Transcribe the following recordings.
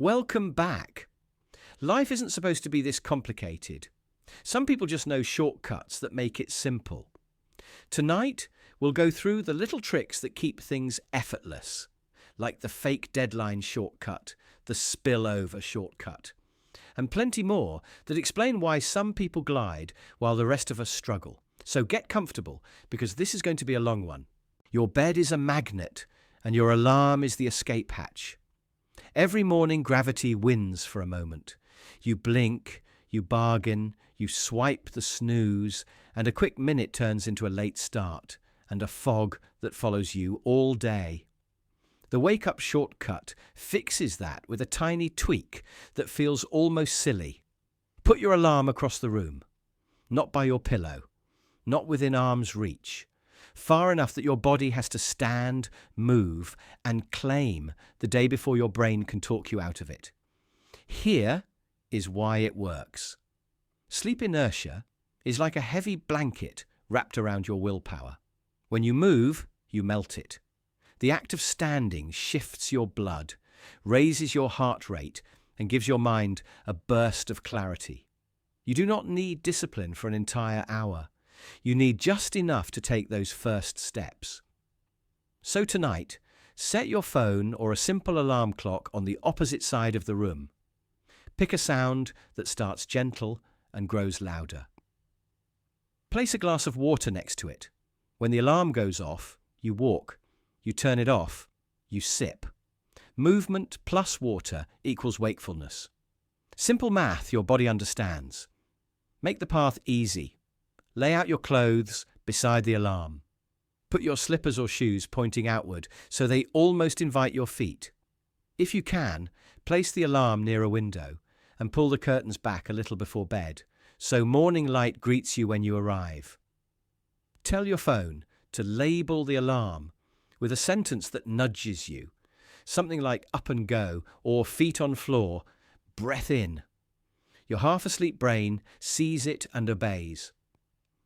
Welcome back. Life isn't supposed to be this complicated. Some people just know shortcuts that make it simple. Tonight, we'll go through the little tricks that keep things effortless, like the fake deadline shortcut, the spillover shortcut, and plenty more that explain why some people glide while the rest of us struggle. So get comfortable, because this is going to be a long one. Your bed is a magnet, and your alarm is the escape hatch. Every morning, gravity wins for a moment. You blink, you bargain, you swipe the snooze, and a quick minute turns into a late start, and a fog that follows you all day. The wake-up shortcut fixes that with a tiny tweak that feels almost silly. Put your alarm across the room, not by your pillow, not within arm's reach, far enough that your body has to stand, move, and claim the day before your brain can talk you out of it. Here is why it works. Sleep inertia is like a heavy blanket wrapped around your willpower. When you move, you melt it. The act of standing shifts your blood, raises your heart rate, and gives your mind a burst of clarity. You do not need discipline for an entire hour. You need just enough to take those first steps. So tonight, set your phone or a simple alarm clock on the opposite side of the room. Pick a sound that starts gentle and grows louder. Place a glass of water next to it. When the alarm goes off, you walk. You turn it off, you sip. Movement plus water equals wakefulness. Simple math your body understands. Make the path easy. Lay out your clothes beside the alarm. Put your slippers or shoes pointing outward so they almost invite your feet. If you can, place the alarm near a window and pull the curtains back a little before bed so morning light greets you when you arrive. Tell your phone to label the alarm with a sentence that nudges you, something like up and go or feet on floor, breath in. Your half-asleep brain sees it and obeys.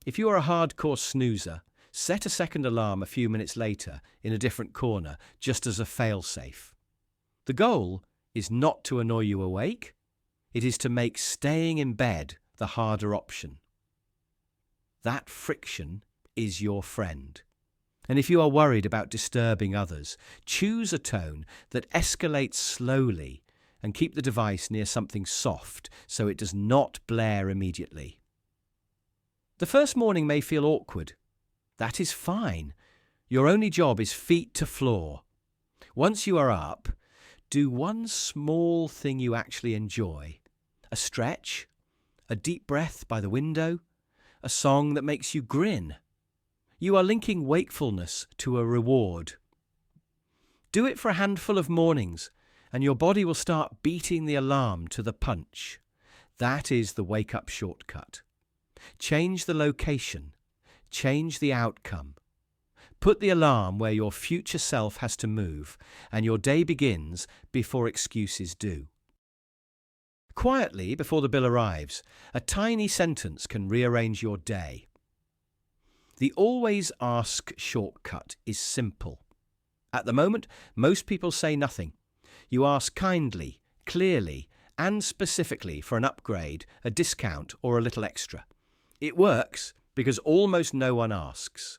If you are a hardcore snoozer, set a second alarm a few minutes later in a different corner, just as a fail-safe. The goal is not to annoy you awake. It is to make staying in bed the harder option. That friction is your friend. And if you are worried about disturbing others, choose a tone that escalates slowly and keep the device near something soft so it does not blare immediately. The first morning may feel awkward. That is fine. Your only job is feet to floor. Once you are up, do one small thing you actually enjoy. A stretch, a deep breath by the window, a song that makes you grin. You are linking wakefulness to a reward. Do it for a handful of mornings, and your body will start beating the alarm to the punch. That is the wake-up shortcut. Change the location. Change the outcome. Put the alarm where your future self has to move, and your day begins before excuses do. Quietly, before the bill arrives, a tiny sentence can rearrange your day. The always ask shortcut is simple. At the moment, most people say nothing. You ask kindly, clearly, and specifically for an upgrade, a discount, or a little extra. It works because almost no one asks.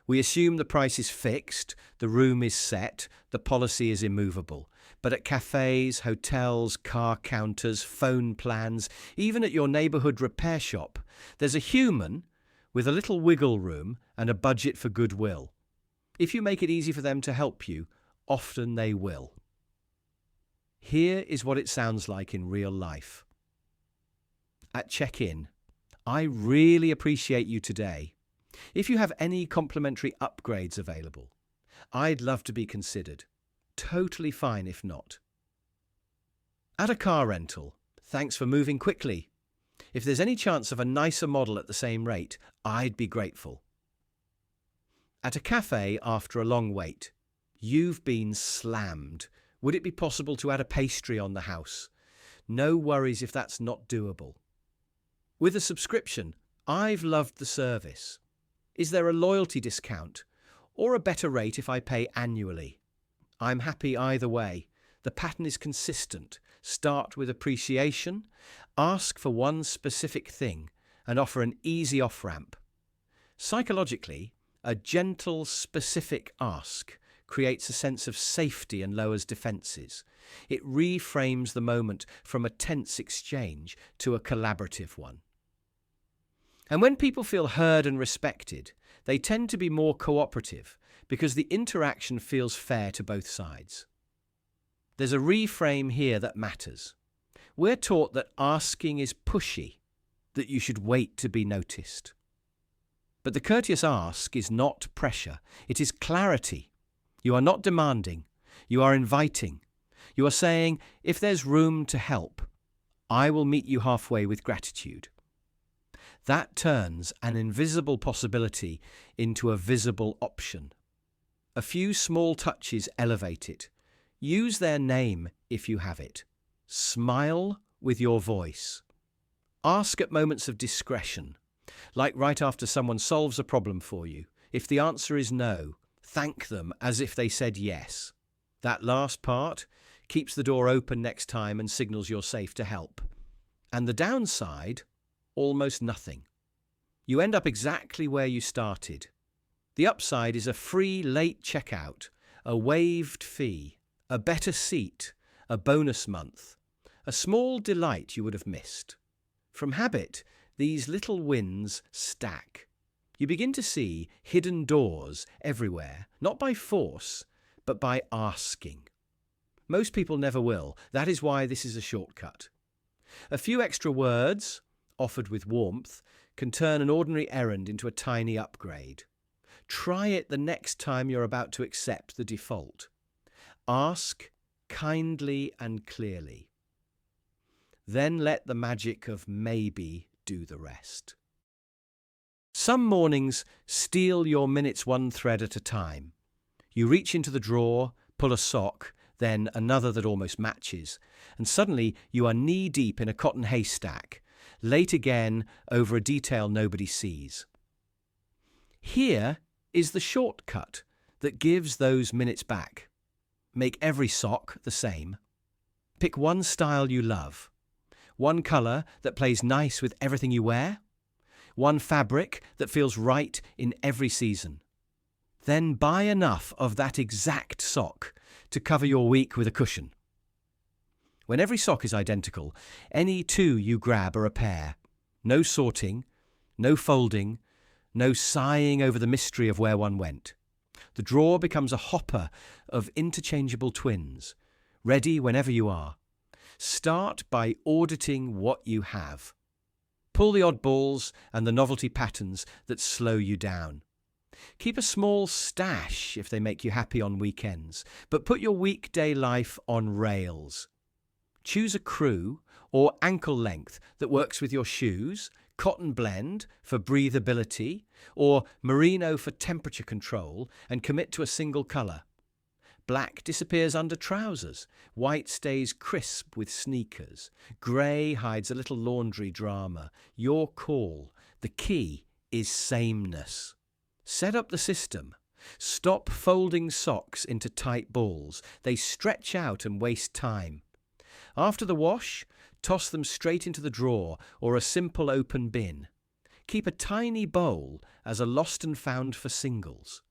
We assume the price is fixed, the room is set, the policy is immovable. But at cafes, hotels, car counters, phone plans, even at your neighbourhood repair shop, there's a human with a little wiggle room and a budget for goodwill. If you make it easy for them to help you, often they will. Here is what it sounds like in real life. At check-in, I really appreciate you today. If you have any complimentary upgrades available, I'd love to be considered. Totally fine if not. At a car rental, thanks for moving quickly. If there's any chance of a nicer model at the same rate, I'd be grateful. At a cafe after a long wait, you've been slammed. Would it be possible to add a pastry on the house? No worries if that's not doable. With a subscription, I've loved the service. Is there a loyalty discount or a better rate if I pay annually? I'm happy either way. The pattern is consistent. Start with appreciation, ask for one specific thing, and offer an easy off-ramp. Psychologically, a gentle, specific ask creates a sense of safety and lowers defenses. It reframes the moment from a tense exchange to a collaborative one. And when people feel heard and respected, they tend to be more cooperative because the interaction feels fair to both sides. There's a reframe here that matters. We're taught that asking is pushy, that you should wait to be noticed. But the courteous ask is not pressure, it is clarity. You are not demanding, you are inviting. You are saying, if there's room to help, I will meet you halfway with gratitude. That turns an invisible possibility into a visible option. A few small touches elevate it. Use their name if you have it. Smile with your voice. Ask at moments of discretion, like right after someone solves a problem for you. If the answer is no, thank them as if they said yes. That last part keeps the door open next time and signals you're safe to help. And the downside, almost nothing. You end up exactly where you started. The upside is a free late checkout, a waived fee, a better seat, a bonus month, a small delight you would have missed. From habit, these little wins stack. You begin to see hidden doors everywhere, not by force, but by asking. Most people never will. That is why this is a shortcut. A few extra words, offered with warmth, can turn an ordinary errand into a tiny upgrade. Try it the next time you're about to accept the default. Ask kindly and clearly. Then let the magic of maybe do the rest. Some mornings steal your minutes one thread at a time. You reach into the drawer, pull a sock, then another that almost matches, and suddenly you are knee-deep in a cotton haystack, late again over a detail nobody sees. Here is the shortcut that gives those minutes back. Make every sock the same. Pick one style you love. One colour that plays nice with everything you wear. One fabric that feels right in every season. Then buy enough of that exact sock to cover your week with a cushion. When every sock is identical, any two you grab are a pair. No sorting, no folding, no sighing over the mystery of where one went. The drawer becomes a hopper of interchangeable twins, ready whenever you are. Start by auditing what you have. Pull the oddballs and the novelty patterns that slow you down. Keep a small stash if they make you happy on weekends, but put your weekday life on rails. Choose a crew or ankle length that works with your shoes, cotton blend for breathability, or merino for temperature control, and commit to a single colour. Black disappears under trousers, white stays crisp with sneakers, grey hides a little laundry drama. Your call. The key is sameness. Set up the system. Stop folding socks into tight balls. They stretch out and waste time. After the wash, toss them straight into the drawer or a simple open bin. Keep a tiny bowl as a lost and found for singles.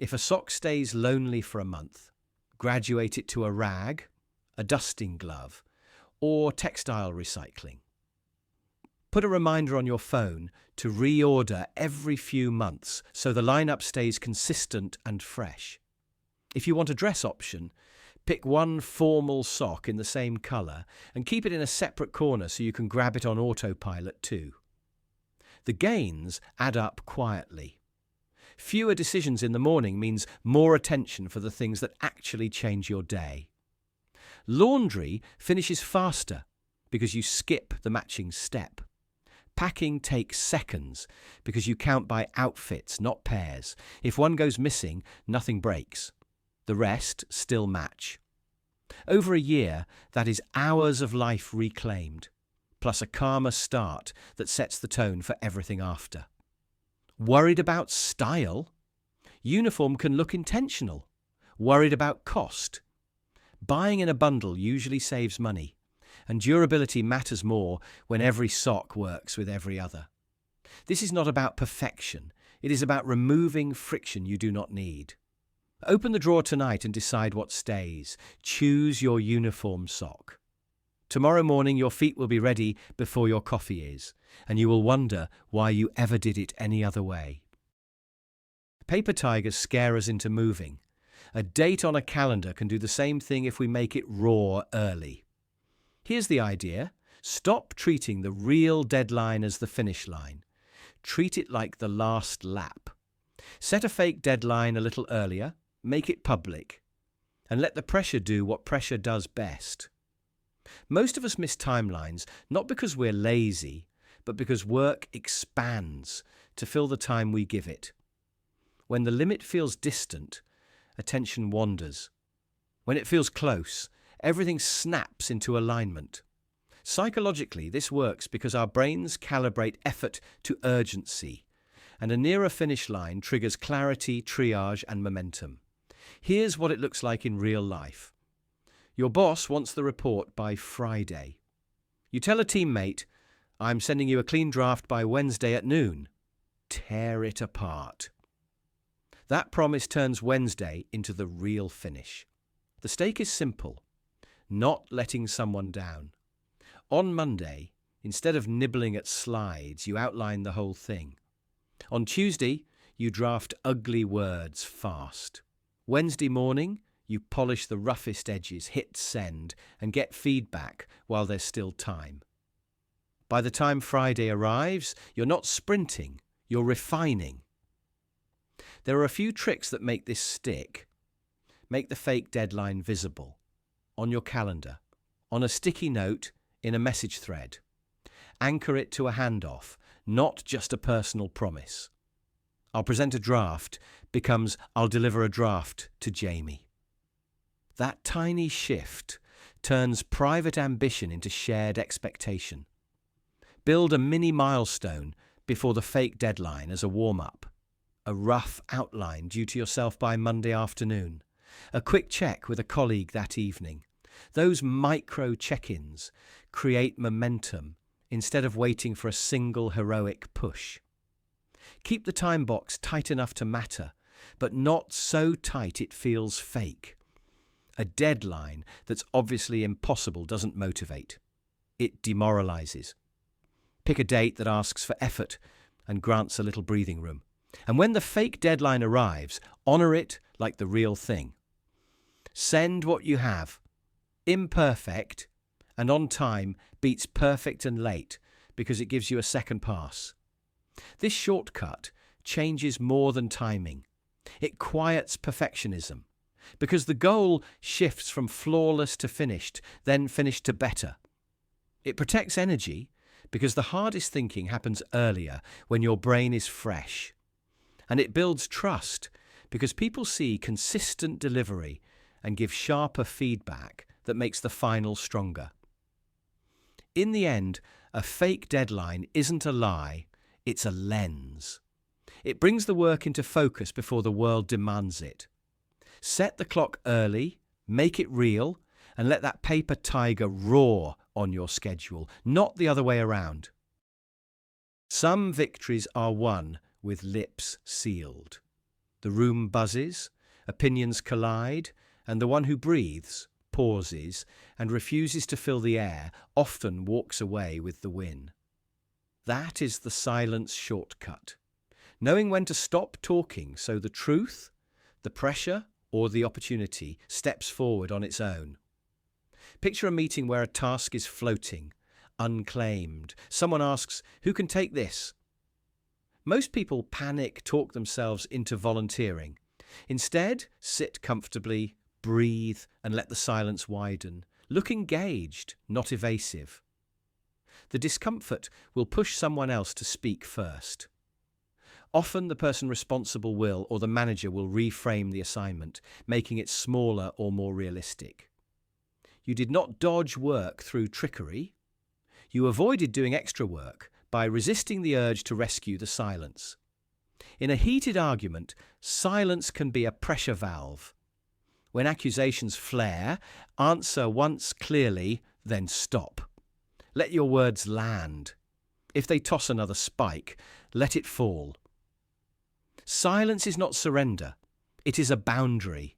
If a sock stays lonely for a month, graduate it to a rag, a dusting glove, or textile recycling. Put a reminder on your phone to reorder every few months so the lineup stays consistent and fresh. If you want a dress option, pick one formal sock in the same colour and keep it in a separate corner so you can grab it on autopilot too. The gains add up quietly. Fewer decisions in the morning means more attention for the things that actually change your day. Laundry finishes faster because you skip the matching step. Packing takes seconds because you count by outfits, not pairs. If one goes missing, nothing breaks. The rest still match. Over a year, that is hours of life reclaimed, plus a calmer start that sets the tone for everything after. Worried about style? Uniform can look intentional. Worried about cost? Buying in a bundle usually saves money. And durability matters more when every sock works with every other. This is not about perfection. It is about removing friction you do not need. Open the drawer tonight and decide what stays. Choose your uniform sock. Tomorrow morning your feet will be ready before your coffee is, and you will wonder why you ever did it any other way. Paper tigers scare us into moving. A date on a calendar can do the same thing if we make it raw early. Here's the idea. Stop treating the real deadline as the finish line. Treat it like the last lap. Set a fake deadline a little earlier, make it public, and let the pressure do what pressure does best. Most of us miss timelines, not because we're lazy, but because work expands to fill the time we give it. When the limit feels distant, attention wanders. When it feels close, everything snaps into alignment. Psychologically, this works because our brains calibrate effort to urgency, and a nearer finish line triggers clarity, triage, and momentum. Here's what it looks like in real life. Your boss wants the report by Friday. You tell a teammate, "I'm sending you a clean draft by Wednesday at noon." Tear it apart. That promise turns Wednesday into the real finish. The stake is simple: not letting someone down. On Monday, instead of nibbling at slides, you outline the whole thing. On Tuesday, you draft ugly words fast. Wednesday morning, you polish the roughest edges, hit send, and get feedback while there's still time. By the time Friday arrives, you're not sprinting, you're refining. There are a few tricks that make this stick. Make the fake deadline visible. On your calendar. On a sticky note, in a message thread. Anchor it to a handoff, not just a personal promise. "I'll present a draft" becomes "I'll deliver a draft to Jamie." That tiny shift turns private ambition into shared expectation. Build a mini milestone before the fake deadline as a warm-up. A rough outline due to yourself by Monday afternoon. A quick check with a colleague that evening. Those micro check-ins create momentum instead of waiting for a single heroic push. Keep the time box tight enough to matter, but not so tight it feels fake. A deadline that's obviously impossible doesn't motivate. It demoralizes. Pick a date that asks for effort and grants a little breathing room. And when the fake deadline arrives, honor it like the real thing. Send what you have. Imperfect and on time beats perfect and late because it gives you a second pass. This shortcut changes more than timing. It quiets perfectionism because the goal shifts from flawless to finished, then finished to better. It protects energy because the hardest thinking happens earlier when your brain is fresh. And it builds trust because people see consistent delivery and give sharper feedback that makes the final stronger. In the end, a fake deadline isn't a lie, it's a lens. It brings the work into focus before the world demands it. Set the clock early, make it real, and let that paper tiger roar on your schedule, not the other way around. Some victories are won with lips sealed. The room buzzes, opinions collide, and the one who breathes, pauses, and refuses to fill the air often walks away with the win. That is the silence shortcut. Knowing when to stop talking so the truth, the pressure, or the opportunity steps forward on its own. Picture a meeting where a task is floating, unclaimed. Someone asks, "Who can take this?" Most people panic, talk themselves into volunteering. Instead, sit comfortably, breathe, and let the silence widen. Look engaged, not evasive. The discomfort will push someone else to speak first. Often the person responsible will, or the manager will reframe the assignment, making it smaller or more realistic. You did not dodge work through trickery. You avoided doing extra work by resisting the urge to rescue the silence. In a heated argument, silence can be a pressure valve. When accusations flare, answer once clearly, then stop. Let your words land. If they toss another spike, let it fall. Silence is not surrender. It is a boundary.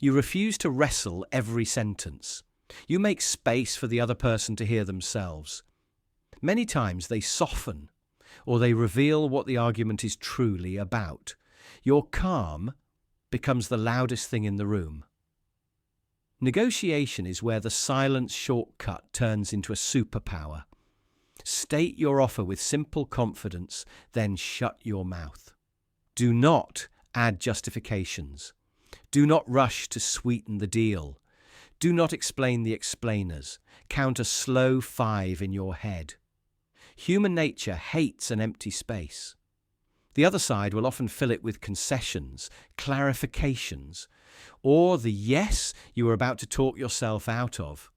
You refuse to wrestle every sentence. You make space for the other person to hear themselves. Many times they soften, or they reveal what the argument is truly about. Your calm becomes the loudest thing in the room. Negotiation is where the silence shortcut turns into a superpower. State your offer with simple confidence, then shut your mouth. Do not add justifications. Do not rush to sweeten the deal. Do not explain the explainers. Count a slow 5 in your head. Human nature hates an empty space. The other side will often fill it with concessions, clarifications, or the yes you are about to talk yourself out of.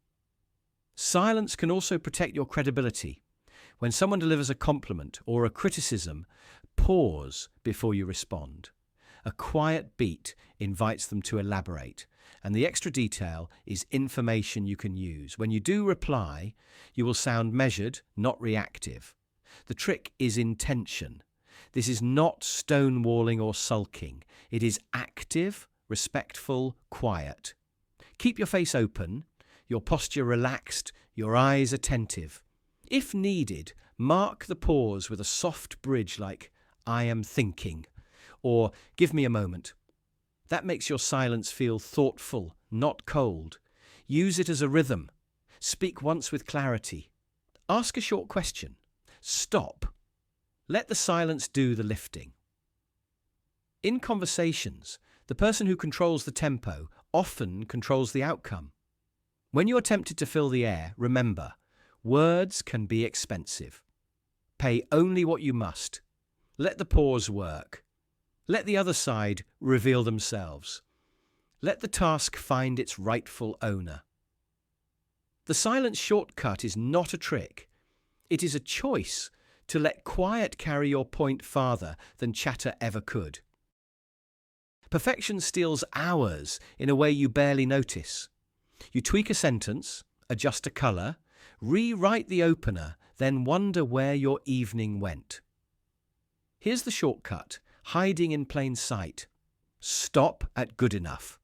Silence can also protect your credibility. When someone delivers a compliment or a criticism, pause before you respond. A quiet beat invites them to elaborate, and the extra detail is information you can use. When you do reply, you will sound measured, not reactive. The trick is intention. This is not stonewalling or sulking. It is active, respectful, quiet. Keep your face open, your posture relaxed, your eyes attentive. If needed, mark the pause with a soft bridge like, "I am thinking," or "Give me a moment." That makes your silence feel thoughtful, not cold. Use it as a rhythm. Speak once with clarity. Ask a short question. Stop. Let the silence do the lifting. In conversations, the person who controls the tempo often controls the outcome. When you are tempted to fill the air, remember, words can be expensive. Pay only what you must. Let the pause work. Let the other side reveal themselves. Let the task find its rightful owner. The silence shortcut is not a trick. It is a choice to let quiet carry your point farther than chatter ever could. Perfection steals hours in a way you barely notice. You tweak a sentence, adjust a colour, rewrite the opener, then wonder where your evening went. Here's the shortcut, hiding in plain sight. Stop at good enough.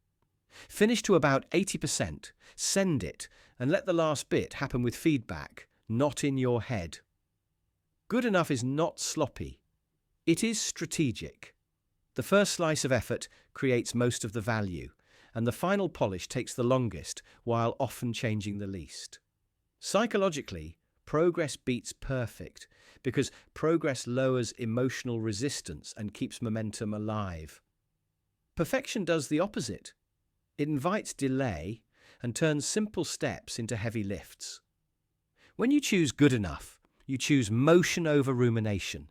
Finish to about 80%, send it, and let the last bit happen with feedback, not in your head. Good enough is not sloppy. It is strategic. The first slice of effort creates most of the value, and the final polish takes the longest while often changing the least. Psychologically, progress beats perfect because progress lowers emotional resistance and keeps momentum alive. Perfection does the opposite. It invites delay and turns simple steps into heavy lifts. When you choose good enough, you choose motion over rumination,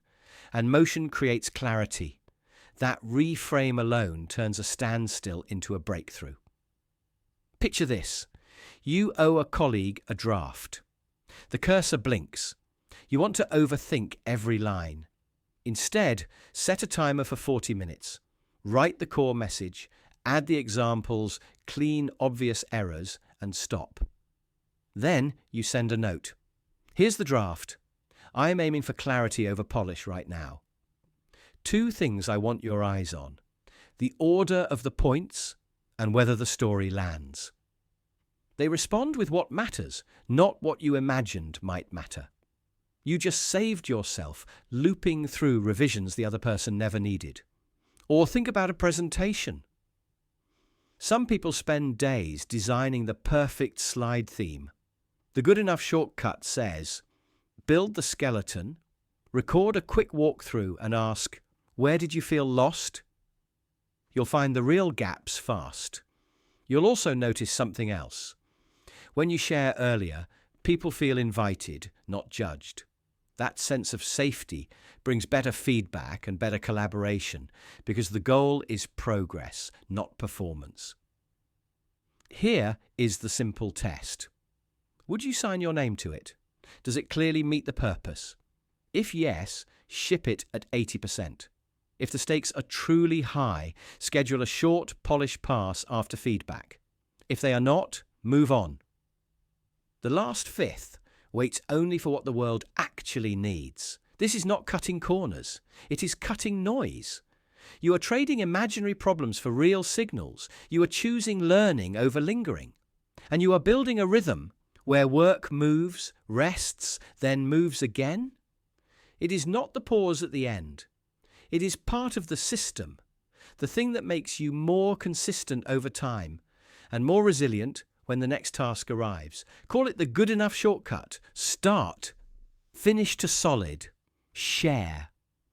and motion creates clarity. That reframe alone turns a standstill into a breakthrough. Picture this. You owe a colleague a draft. The cursor blinks. You want to overthink every line. Instead, set a timer for 40 minutes. Write the core message, add the examples, clean obvious errors, and stop. Then you send a note. Here's the draft. I am aiming for clarity over polish right now. 2 things I want your eyes on: the order of the points and whether the story lands. They respond with what matters, not what you imagined might matter. You just saved yourself looping through revisions the other person never needed. Or think about a presentation. Some people spend days designing the perfect slide theme. The good enough shortcut says, build the skeleton, record a quick walkthrough and ask, where did you feel lost? You'll find the real gaps fast. You'll also notice something else. When you share earlier, people feel invited, not judged. That sense of safety brings better feedback and better collaboration because the goal is progress, not performance. Here is the simple test. Would you sign your name to it? Does it clearly meet the purpose? If yes, ship it at 80%. If the stakes are truly high, schedule a short polish pass after feedback. If they are not, move on. The last fifth waits only for what the world actually needs. This is not cutting corners. It is cutting noise. You are trading imaginary problems for real signals. You are choosing learning over lingering. And you are building a rhythm where work moves, rests, then moves again. It is not the pause at the end. It is part of the system, the thing that makes you more consistent over time and more resilient when the next task arrives. Call it the good enough shortcut. Start, finish to solid, share,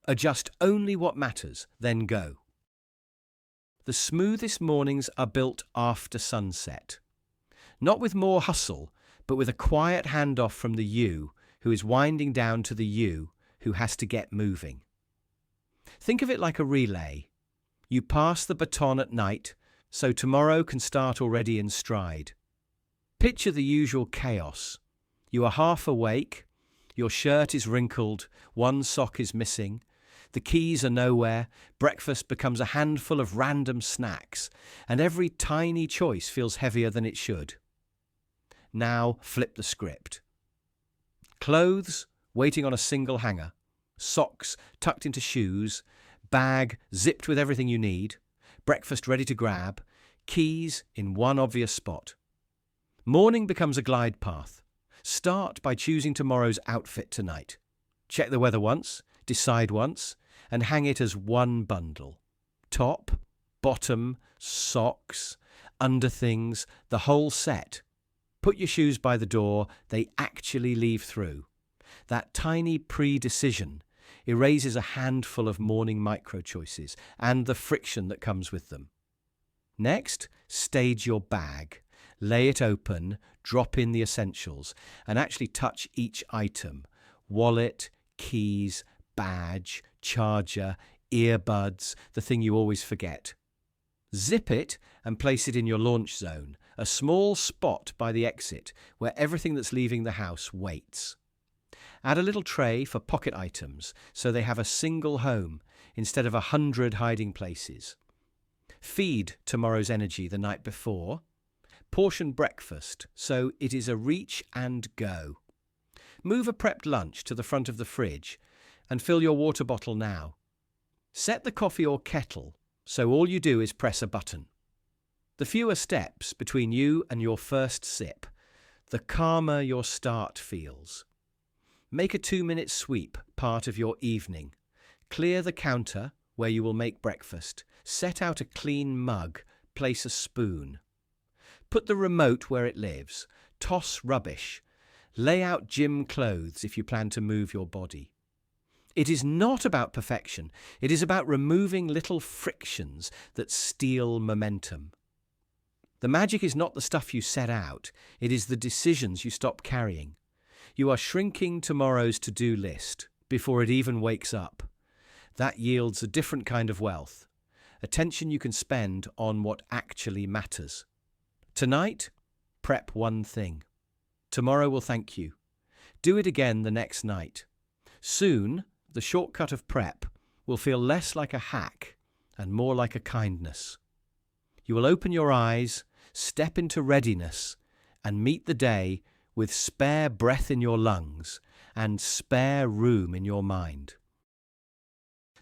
adjust only what matters, then go. The smoothest mornings are built after sunset. Not with more hustle, but with a quiet handoff from the you who is winding down to the you who has to get moving. Think of it like a relay. You pass the baton at night, so tomorrow can start already in stride. Picture the usual chaos. You are half awake, your shirt is wrinkled, one sock is missing, the keys are nowhere, breakfast becomes a handful of random snacks, and every tiny choice feels heavier than it should. Now flip the script. Clothes waiting on a single hanger, socks tucked into shoes, bag zipped with everything you need, breakfast ready to grab, keys in one obvious spot. Morning becomes a glide path. Start by choosing tomorrow's outfit tonight. Check the weather once, decide once, and hang it as one bundle. Top, bottom, socks, underthings, the whole set. Put your shoes by the door, they actually leave through. That tiny pre-decision erases a handful of morning micro-choices and the friction that comes with them. Next, stage your bag. Lay it open, drop in the essentials, and actually touch each item. Wallet, keys, badge, charger, earbuds, the thing you always forget. Zip it and place it in your launch zone, a small spot by the exit where everything that's leaving the house waits. Add a little tray for pocket items so they have a single home instead of 100 hiding places. Feed tomorrow's energy the night before. Portion breakfast so it is a reach and go. Move a prepped lunch to the front of the fridge and fill your water bottle now. Set the coffee or kettle so all you do is press a button. The fewer steps between you and your first sip, the calmer your start feels. Make a 2-minute sweep part of your evening. Clear the counter where you will make breakfast. Set out a clean mug. Place a spoon. Put the remote where it lives. Toss rubbish. Lay out gym clothes if you plan to move your body. It is not about perfection. It is about removing little frictions that steal momentum. The magic is not the stuff you set out. It is the decisions you stop carrying. You are shrinking tomorrow's to-do list before it even wakes up. That yields a different kind of wealth, attention you can spend on what actually matters. Tonight, prep one thing. Tomorrow will thank you. Do it again the next night. Soon, the shortcut of prep will feel less like a hack and more like a kindness. You will open your eyes, step into readiness, and meet the day with spare breath in your lungs and spare room in your mind.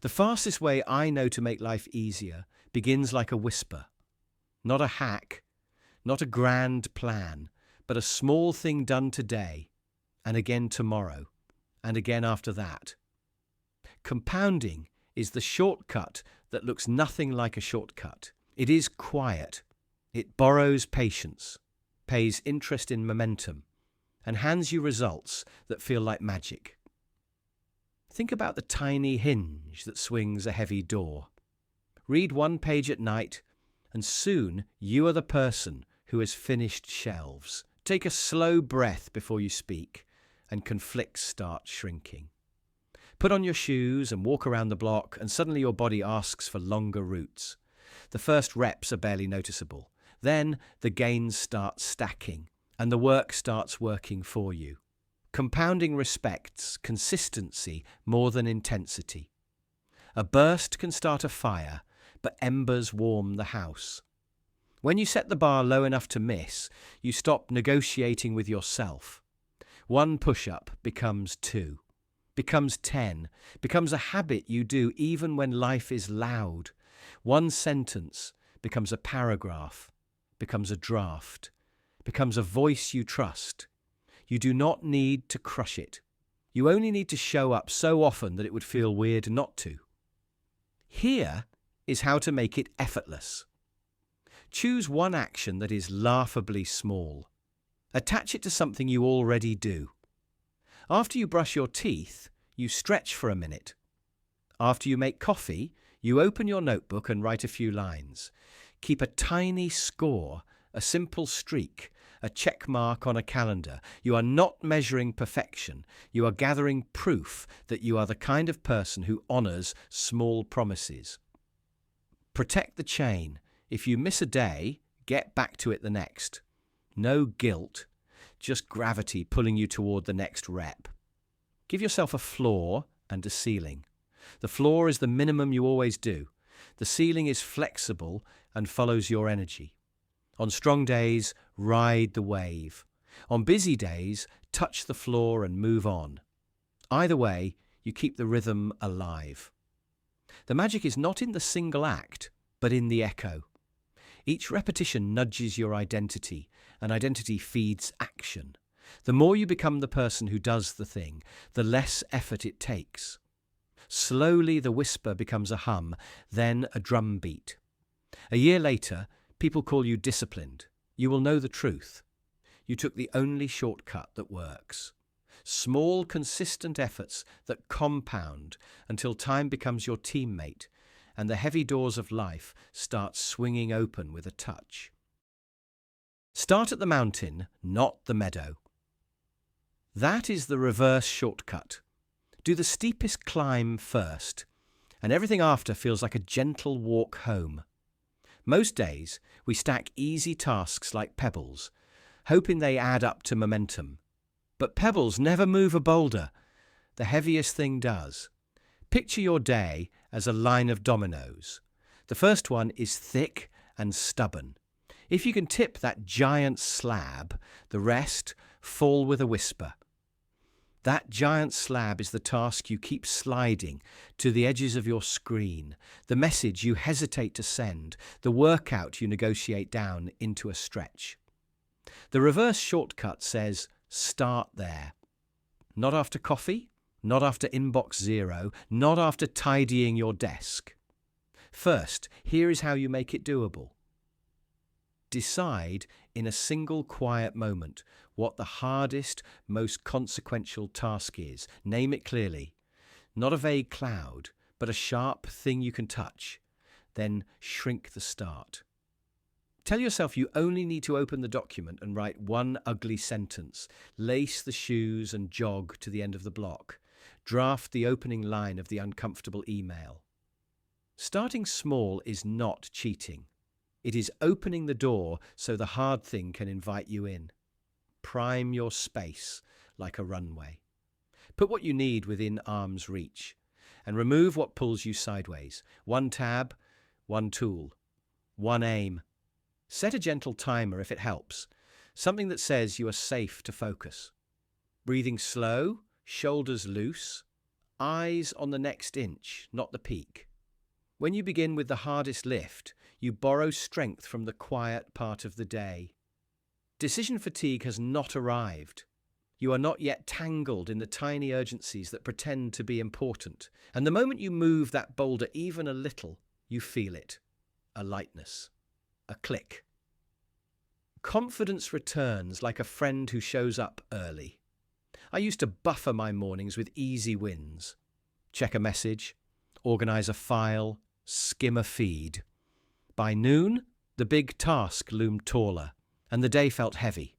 The fastest way I know to make life easier begins like a whisper. Not a hack, not a grand plan, but a small thing done today, and again tomorrow, and again after that. Compounding is the shortcut that looks nothing like a shortcut. It is quiet. It borrows patience, pays interest in momentum, and hands you results that feel like magic. Think about the tiny hinge that swings a heavy door. Read one page at night, and soon you are the person who has finished shelves. Take a slow breath before you speak, and conflicts start shrinking. Put on your shoes and walk around the block, and suddenly your body asks for longer routes. The first reps are barely noticeable. Then the gains start stacking, and the work starts working for you. Compounding respects consistency more than intensity. A burst can start a fire, but embers warm the house. When you set the bar low enough to miss, you stop negotiating with yourself. One push-up becomes 2, becomes 10, becomes a habit you do even when life is loud. One sentence becomes a paragraph, becomes a draft, becomes a voice you trust. You do not need to crush it. You only need to show up so often that it would feel weird not to. Here is how to make it effortless. Choose one action that is laughably small. Attach it to something you already do. After you brush your teeth, you stretch for a minute. After you make coffee, you open your notebook and write a few lines. Keep a tiny score, a simple streak, a check mark on a calendar. You are not measuring perfection. You are gathering proof that you are the kind of person who honors small promises. Protect the chain. If you miss a day, get back to it the next. No guilt, just gravity pulling you toward the next rep. Give yourself a floor and a ceiling. The floor is the minimum you always do. The ceiling is flexible and follows your energy. On strong days, ride the wave. On busy days, touch the floor and move on. Either way, you keep the rhythm alive. The magic is not in the single act, but in the echo. Each repetition nudges your identity, and identity feeds action. The more you become the person who does the thing, the less effort it takes. Slowly the whisper becomes a hum, then a drum beat. A year later, people call you disciplined. You will know the truth. You took the only shortcut that works. Small, consistent efforts that compound until time becomes your teammate, and the heavy doors of life start swinging open with a touch. Start at the mountain, not the meadow. That is the reverse shortcut. Do the steepest climb first, and everything after feels like a gentle walk home. Most days, we stack easy tasks like pebbles, hoping they add up to momentum. But pebbles never move a boulder. The heaviest thing does. Picture your day as a line of dominoes. The first one is thick and stubborn. If you can tip that giant slab, the rest fall with a whisper. That giant slab is the task you keep sliding to the edges of your screen, the message you hesitate to send, the workout you negotiate down into a stretch. The reverse shortcut says, start there. Not after coffee, not after inbox 0, not after tidying your desk. First, here is how you make it doable. Decide in a single quiet moment what the hardest, most consequential task is. Name it clearly. Not a vague cloud, but a sharp thing you can touch. Then shrink the start. Tell yourself you only need to open the document and write one ugly sentence. Lace the shoes and jog to the end of the block. Draft the opening line of the uncomfortable email. Starting small is not cheating. It is opening the door so the hard thing can invite you in. Prime your space like a runway. Put what you need within arm's reach and remove what pulls you sideways. One tab, one tool, one aim. Set a gentle timer if it helps, something that says you are safe to focus. Breathing slow, shoulders loose, eyes on the next inch, not the peak. When you begin with the hardest lift, you borrow strength from the quiet part of the day. Decision fatigue has not arrived. You are not yet tangled in the tiny urgencies that pretend to be important. And the moment you move that boulder even a little, you feel it. A lightness. A click. Confidence returns like a friend who shows up early. I used to buffer my mornings with easy wins. Check a message, organize a file, skim a feed. By noon, the big task loomed taller, and the day felt heavy.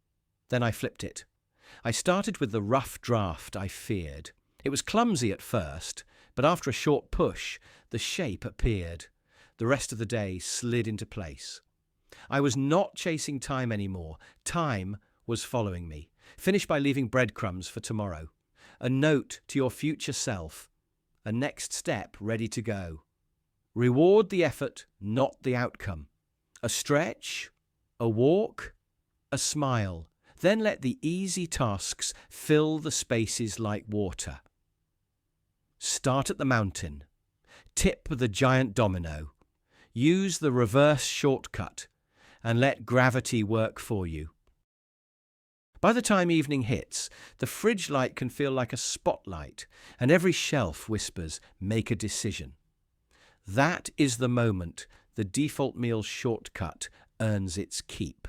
Then I flipped it. I started with the rough draft I feared. It was clumsy at first, but after a short push, the shape appeared. The rest of the day slid into place. I was not chasing time anymore. Time was following me. Finish by leaving breadcrumbs for tomorrow. A note to your future self. A next step ready to go. Reward the effort, not the outcome. A stretch, a walk, a smile. Then let the easy tasks fill the spaces like water. Start at the mountain. Tip the giant domino. Use the reverse shortcut and let gravity work for you. By the time evening hits, the fridge light can feel like a spotlight, and every shelf whispers, "Make a decision." That is the moment the default meal shortcut earns its keep.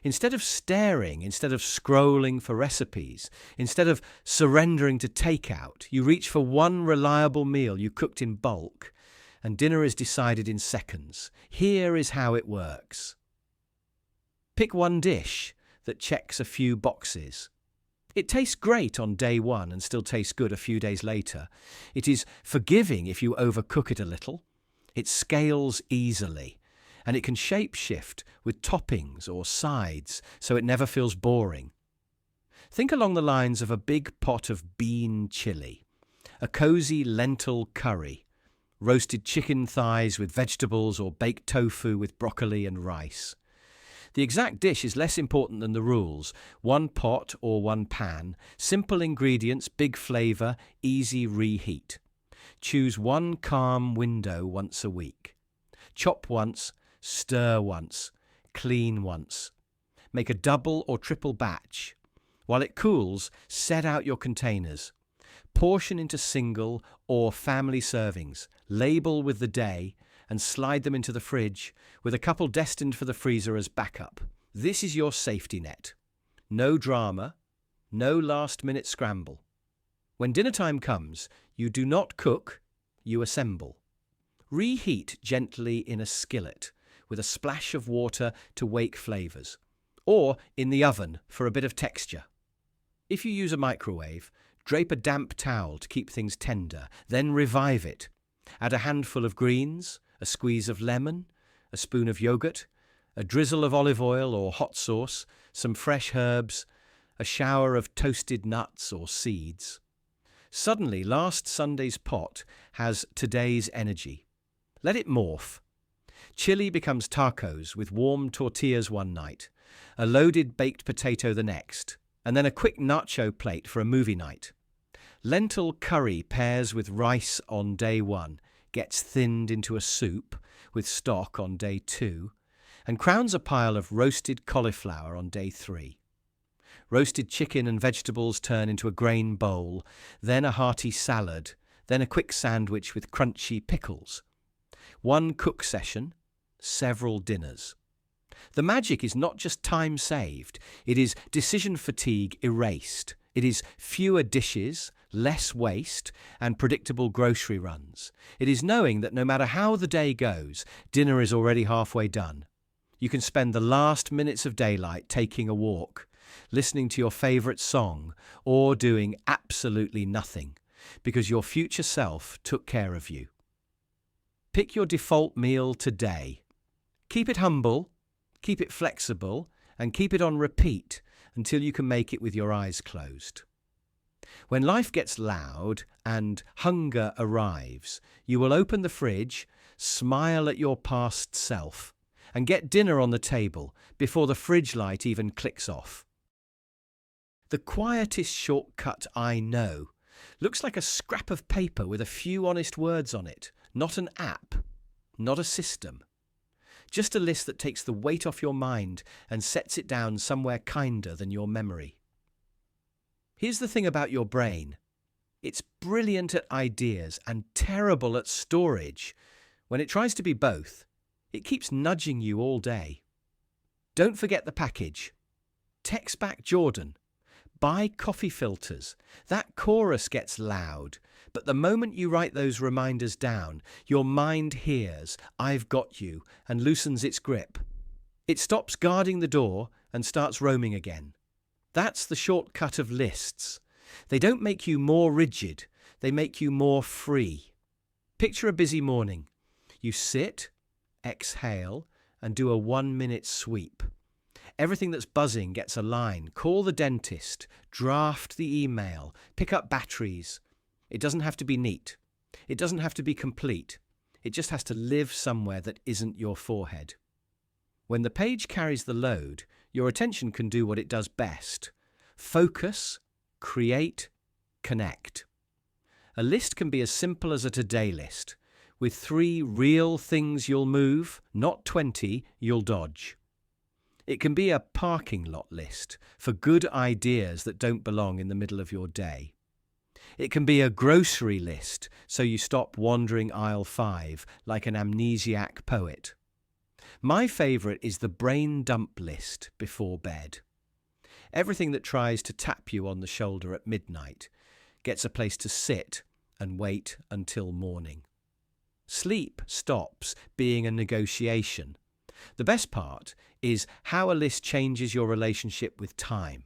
Instead of staring, instead of scrolling for recipes, instead of surrendering to takeout, you reach for one reliable meal you cooked in bulk, and dinner is decided in seconds. Here is how it works. Pick one dish that checks a few boxes. It tastes great on day one and still tastes good a few days later. It is forgiving if you overcook it a little. It scales easily, and it can shape-shift with toppings or sides so it never feels boring. Think along the lines of a big pot of bean chili, a cozy lentil curry, roasted chicken thighs with vegetables, or baked tofu with broccoli and rice. The exact dish is less important than the rules. One pot or one pan, simple ingredients, big flavour, easy reheat. Choose one calm window once a week. Chop once, stir once, clean once. Make a double or triple batch. While it cools, set out your containers. Portion into single or family servings. Label with the day and slide them into the fridge, with a couple destined for the freezer as backup. This is your safety net. No drama, no last-minute scramble. When dinner time comes, you do not cook, you assemble. Reheat gently in a skillet, with a splash of water to wake flavours, or in the oven for a bit of texture. If you use a microwave, drape a damp towel to keep things tender, then revive it. Add a handful of greens, a squeeze of lemon, a spoon of yogurt, a drizzle of olive oil or hot sauce, some fresh herbs, a shower of toasted nuts or seeds. Suddenly, last Sunday's pot has today's energy. Let it morph. Chili becomes tacos with warm tortillas one night, a loaded baked potato the next, and then a quick nacho plate for a movie night. Lentil curry pairs with rice on day one, gets thinned into a soup with stock on day two, and crowns a pile of roasted cauliflower on day three. Roasted chicken and vegetables turn into a grain bowl, then a hearty salad, then a quick sandwich with crunchy pickles. One cook session, several dinners. The magic is not just time saved, it is decision fatigue erased. It is fewer dishes, less waste, and predictable grocery runs. It is knowing that no matter how the day goes, dinner is already halfway done. You can spend the last minutes of daylight taking a walk, listening to your favourite song, or doing absolutely nothing, because your future self took care of you. Pick your default meal today. Keep it humble, keep it flexible, and keep it on repeat until you can make it with your eyes closed. When life gets loud and hunger arrives, you will open the fridge, smile at your past self, and get dinner on the table before the fridge light even clicks off. The quietest shortcut I know looks like a scrap of paper with a few honest words on it, not an app, not a system. Just a list that takes the weight off your mind and sets it down somewhere kinder than your memory. Here's the thing about your brain. It's brilliant at ideas and terrible at storage. When it tries to be both, it keeps nudging you all day. Don't forget the package. Text back Jordan. Buy coffee filters. That chorus gets loud, but the moment you write those reminders down, your mind hears, "I've got you," and loosens its grip. It stops guarding the door and starts roaming again. That's the shortcut of lists. They don't make you more rigid, they make you more free. Picture a busy morning. You sit, exhale, and do a 1-minute sweep. Everything that's buzzing gets a line. Call the dentist, draft the email, pick up batteries. It doesn't have to be neat. It doesn't have to be complete. It just has to live somewhere that isn't your forehead. When the page carries the load, your attention can do what it does best: focus, create, connect. A list can be as simple as a to-do list, with 3 real things you'll move, not 20 you'll dodge. It can be a parking lot list for good ideas that don't belong in the middle of your day. It can be a grocery list so you stop wandering aisle 5 like an amnesiac poet. My favourite is the brain dump list before bed. Everything that tries to tap you on the shoulder at midnight gets a place to sit and wait until morning. Sleep stops being a negotiation. The best part is how a list changes your relationship with time.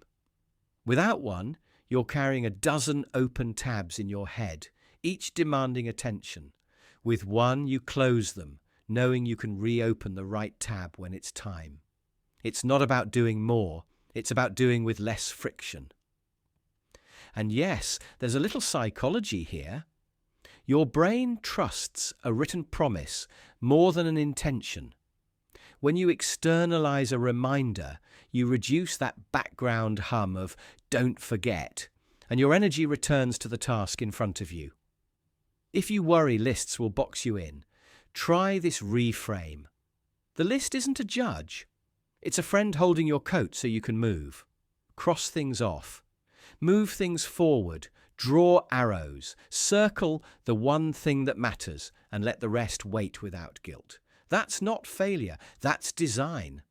Without one, you're carrying a dozen open tabs in your head, each demanding attention. With one, you close them, knowing you can reopen the right tab when it's time. It's not about doing more, it's about doing with less friction. And yes, there's a little psychology here. Your brain trusts a written promise more than an intention. When you externalize a reminder, you reduce that background hum of "don't forget," and your energy returns to the task in front of you. If you worry lists will box you in, try this reframe. The list isn't a judge. It's a friend holding your coat so you can move. Cross things off. Move things forward. Draw arrows. Circle the one thing that matters and let the rest wait without guilt. That's not failure. That's design.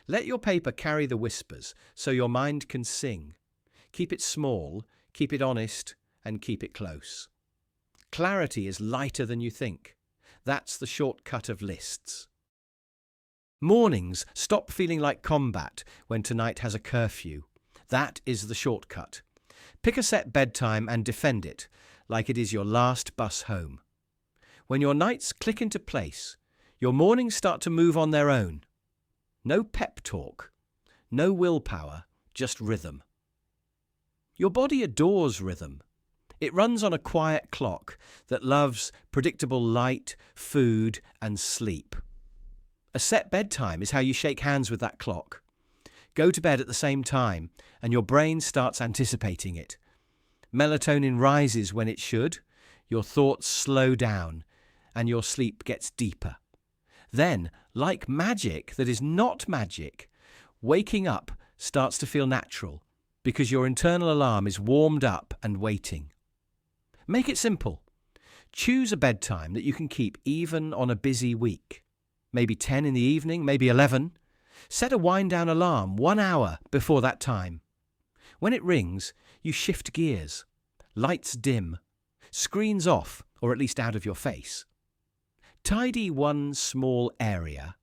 Let your paper carry the whispers so your mind can sing. Keep it small, keep it honest, and keep it close. Clarity is lighter than you think. That's the shortcut of lists. Mornings stop feeling like combat when tonight has a curfew. That is the shortcut. Pick a set bedtime and defend it like it is your last bus home. When your nights click into place, your mornings start to move on their own. No pep talk, no willpower, just rhythm. Your body adores rhythm. It runs on a quiet clock that loves predictable light, food, and sleep. A set bedtime is how you shake hands with that clock. Go to bed at the same time, and your brain starts anticipating it. Melatonin rises when it should, your thoughts slow down, and your sleep gets deeper. Then, like magic that is not magic, waking up starts to feel natural because your internal alarm is warmed up and waiting. Make it simple. Choose a bedtime that you can keep even on a busy week. Maybe 10 in the evening, maybe 11. Set a wind-down alarm 1 hour before that time. When it rings, you shift gears. Lights dim. Screens off, or at least out of your face. Tidy one small area.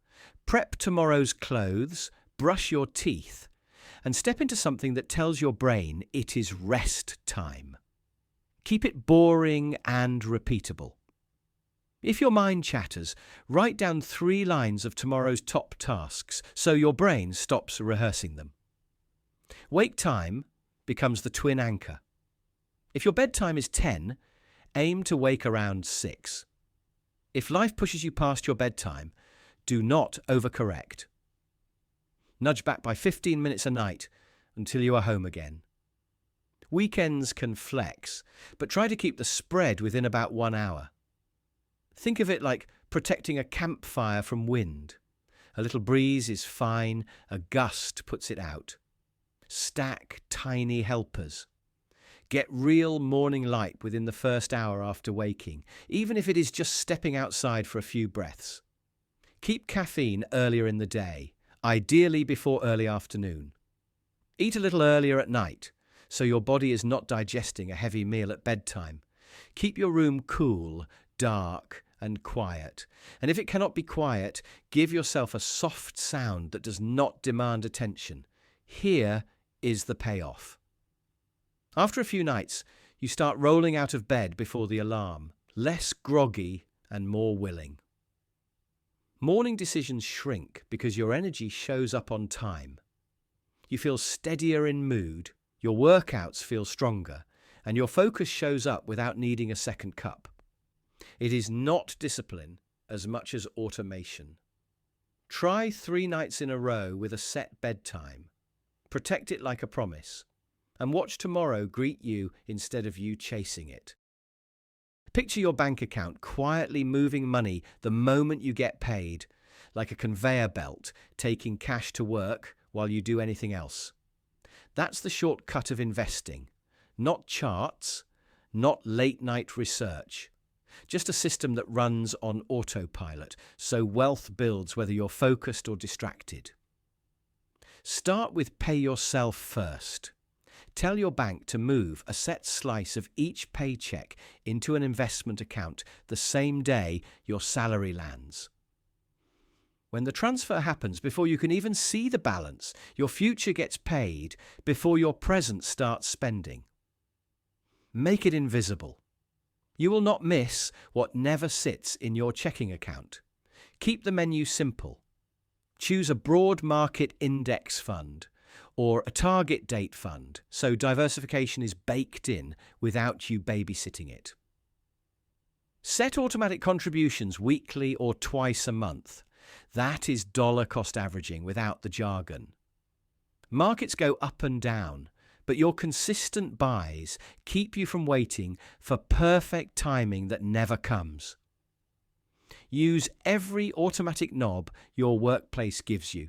Prep tomorrow's clothes. Brush your teeth. And step into something that tells your brain it is rest time. Keep it boring and repeatable. If your mind chatters, write down 3 lines of tomorrow's top tasks so your brain stops rehearsing them. Wake time becomes the twin anchor. If your bedtime is 10, aim to wake around 6. If life pushes you past your bedtime, do not overcorrect. Nudge back by 15 minutes a night until you are home again. Weekends can flex, but try to keep the spread within about 1 hour. Think of it like protecting a campfire from wind. A little breeze is fine, a gust puts it out. Stack tiny helpers. Get real morning light within the first hour after waking, even if it is just stepping outside for a few breaths. Keep caffeine earlier in the day, ideally before early afternoon. Eat a little earlier at night, so your body is not digesting a heavy meal at bedtime. Keep your room cool, dark, and quiet. And if it cannot be quiet, give yourself a soft sound that does not demand attention. Here is the payoff. After a few nights, you start rolling out of bed before the alarm, less groggy and more willing. Morning decisions shrink because your energy shows up on time. You feel steadier in mood, your workouts feel stronger, and your focus shows up without needing a second cup. It is not discipline as much as automation. Try 3 nights in a row with a set bedtime. Protect it like a promise. And watch tomorrow greet you instead of you chasing it. Picture your bank account quietly moving money the moment you get paid, like a conveyor belt taking cash to work while you do anything else. That's the shortcut of investing. Not charts, not late-night research. Just a system that runs on autopilot, so wealth builds whether you're focused or distracted. Start with pay yourself first. Tell your bank to move a set slice of each paycheck into an investment account the same day your salary lands. When the transfer happens before you can even see the balance, your future gets paid before your present starts spending. Make it invisible. You will not miss what never sits in your checking account. Keep the menu simple. Choose a broad market index fund or a target date fund, so diversification is baked in without you babysitting it. Set automatic contributions weekly or twice a month. That is dollar cost averaging without the jargon. Markets go up and down, but your consistent buys keep you from waiting for perfect timing that never comes. Use every automatic knob your workplace gives you.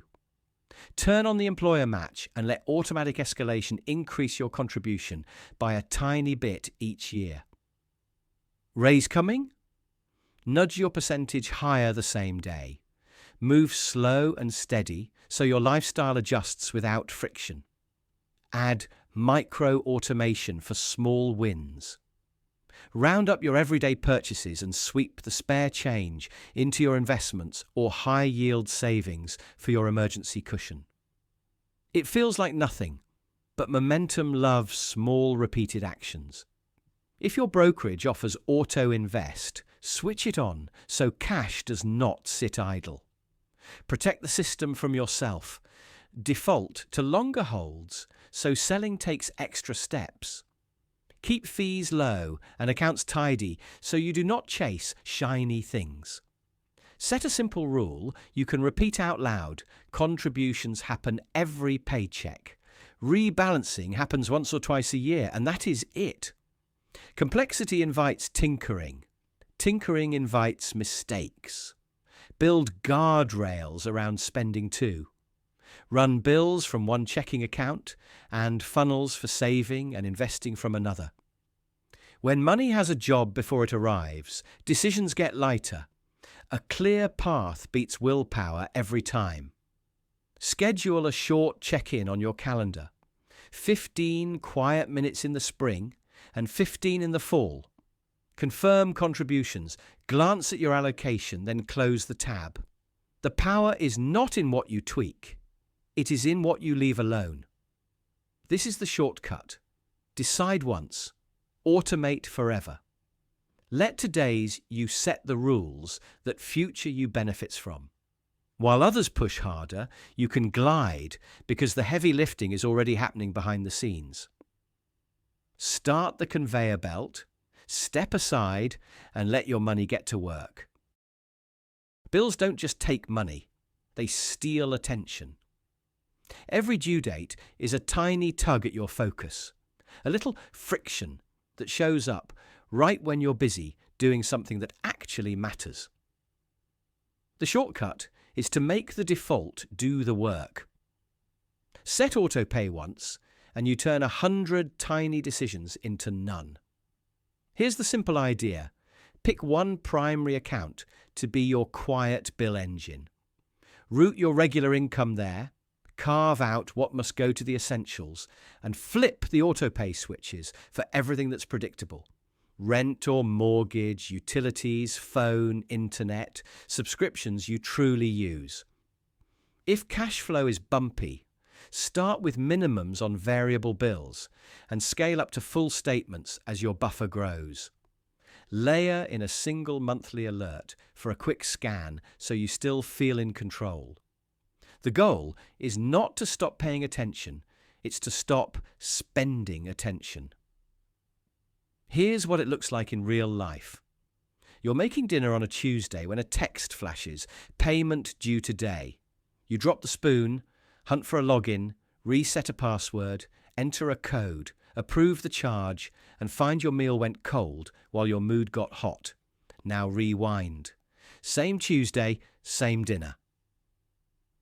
Turn on the employer match and let automatic escalation increase your contribution by a tiny bit each year. Raise coming? Nudge your percentage higher the same day. Move slow and steady so your lifestyle adjusts without friction. Add micro-automation for small wins. Round up your everyday purchases and sweep the spare change into your investments or high-yield savings for your emergency cushion. It feels like nothing, but momentum loves small repeated actions. If your brokerage offers auto-invest, switch it on so cash does not sit idle. Protect the system from yourself. Default to longer holds so selling takes extra steps. Keep fees low and accounts tidy so you do not chase shiny things. Set a simple rule you can repeat out loud. Contributions happen every paycheck. Rebalancing happens once or twice a year, and that is it. Complexity invites tinkering. Tinkering invites mistakes. Build guardrails around spending too. Run bills from one checking account and funnels for saving and investing from another. When money has a job before it arrives, decisions get lighter. A clear path beats willpower every time. Schedule a short check-in on your calendar. 15 quiet minutes in the spring and 15 in the fall. Confirm contributions, glance at your allocation, then close the tab. The power is not in what you tweak. It is in what you leave alone. This is the shortcut. Decide once. Automate forever. Let today's you set the rules that future you benefits from. While others push harder, you can glide because the heavy lifting is already happening behind the scenes. Start the conveyor belt, step aside, and let your money get to work. Bills don't just take money, they steal attention. Every due date is a tiny tug at your focus, a little friction that shows up right when you're busy doing something that actually matters. The shortcut is to make the default do the work. Set autopay once, and you turn 100 tiny decisions into none. Here's the simple idea. Pick one primary account to be your quiet bill engine. Route your regular income there, carve out what must go to the essentials, and flip the autopay switches for everything that's predictable. Rent or mortgage, utilities, phone, internet, subscriptions you truly use. If cash flow is bumpy, start with minimums on variable bills and scale up to full statements as your buffer grows. Layer in a single monthly alert for a quick scan so you still feel in control. The goal is not to stop paying attention, it's to stop spending attention. Here's what it looks like in real life. You're making dinner on a Tuesday when a text flashes, payment due today. You drop the spoon, hunt for a login, reset a password, enter a code, approve the charge, and find your meal went cold while your mood got hot. Now rewind. Same Tuesday, same dinner.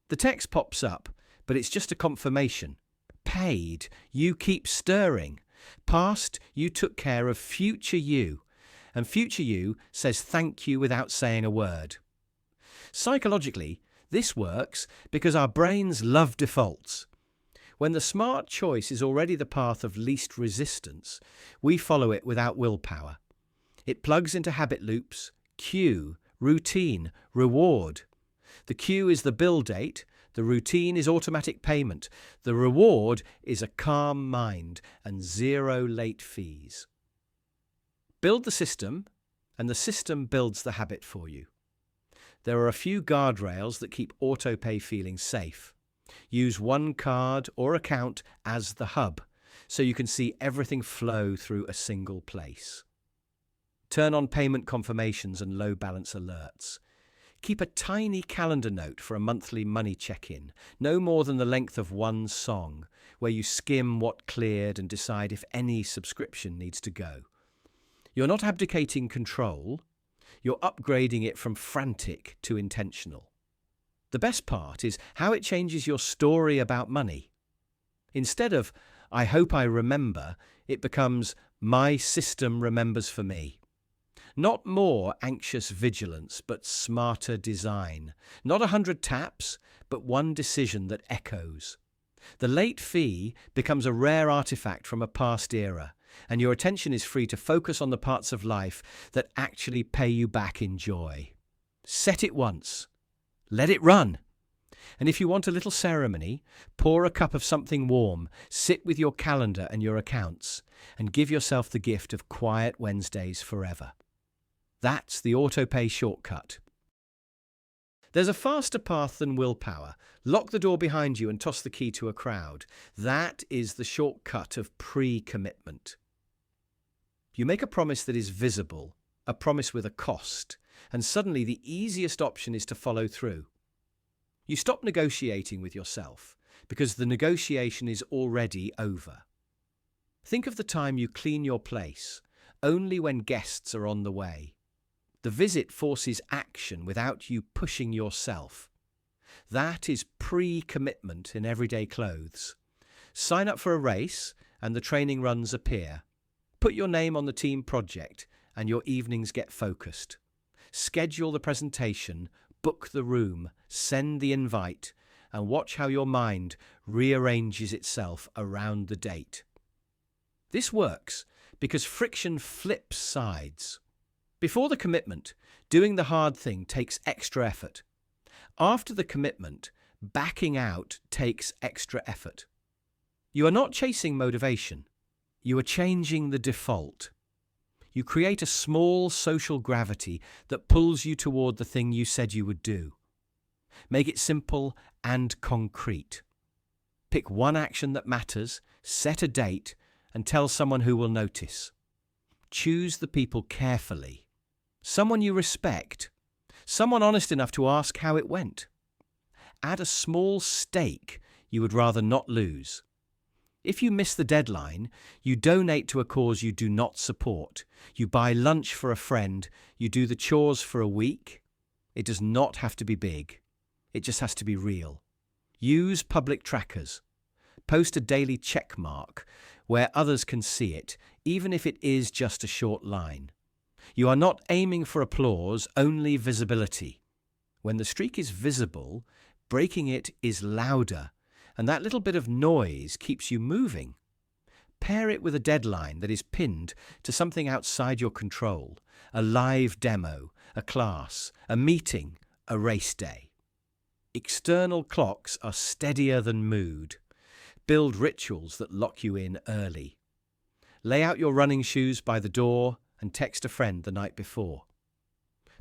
The text pops up, but it's just a confirmation. Paid, you keep stirring. Past, you took care of future you. And future you says thank you without saying a word. Psychologically, this works because our brains love defaults. When the smart choice is already the path of least resistance, we follow it without willpower. It plugs into habit loops, cue, routine, reward. The cue is the bill date, the routine is automatic payment, the reward is a calm mind and 0 late fees. Build the system, and the system builds the habit for you. There are a few guardrails that keep autopay feeling safe. Use one card or account as the hub, so you can see everything flow through a single place. Turn on payment confirmations and low balance alerts. Keep a tiny calendar note for a monthly money check-in, no more than the length of one song, where you skim what cleared and decide if any subscription needs to go. You're not abdicating control, you're upgrading it from frantic to intentional. The best part is how it changes your story about money. Instead of, I hope I remember, it becomes, my system remembers for me. Not more anxious vigilance, but smarter design. Not 100 taps, but one decision that echoes. The late fee becomes a rare artifact from a past era, and your attention is free to focus on the parts of life that actually pay you back in joy. Set it once. Let it run. And if you want a little ceremony, pour a cup of something warm, sit with your calendar and your accounts, and give yourself the gift of quiet Wednesdays forever. That's the autopay shortcut. There's a faster path than willpower. Lock the door behind you and toss the key to a crowd. That is the shortcut of pre-commitment. You make a promise that is visible, a promise with a cost, and suddenly the easiest option is to follow through. You stop negotiating with yourself because the negotiation is already over. Think of the time you clean your place, only when guests are on the way. The visit forces action without you pushing yourself. That is pre-commitment in everyday clothes. Sign up for a race and the training runs appear. Put your name on the team project and your evenings get focused. Schedule the presentation, book the room, send the invite, and watch how your mind rearranges itself around the date. This works because friction flips sides. Before the commitment, doing the hard thing takes extra effort. After the commitment, backing out takes extra effort. You are not chasing motivation. You are changing the default. You create a small social gravity that pulls you toward the thing you said you would do. Make it simple and concrete. Pick one action that matters, set a date, and tell someone who will notice. Choose the people carefully. Someone you respect. Someone honest enough to ask how it went. Add a small stake you would rather not lose. If you miss the deadline, you donate to a cause you do not support. You buy lunch for a friend. You do the chores for a week. It does not have to be big. It just has to be real. Use public trackers. Post a daily check mark where others can see it, even if it is just a short line. You are not aiming for applause, only visibility. When the streak is visible, breaking it is louder, and that little bit of noise keeps you moving. Pair it with a deadline that is pinned to something outside your control, a live demo, a class, a meeting, a race day. External clocks are steadier than mood. Build rituals that lock you in early. Lay out your running shoes by the door and text a friend the night before.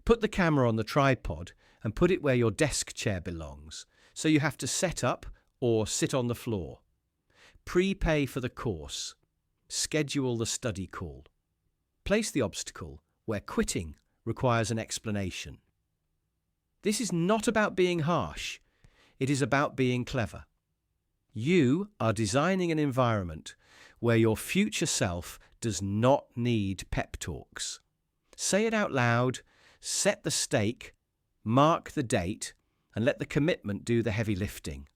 Put the camera on the tripod and put it where your desk chair belongs, so you have to set up or sit on the floor. Prepay for the course. Schedule the study call. Place the obstacle where quitting requires an explanation. This is not about being harsh. It is about being clever. You are designing an environment where your future self does not need pep talks. Say it out loud, set the stake, mark the date, and let the commitment do the heavy lifting.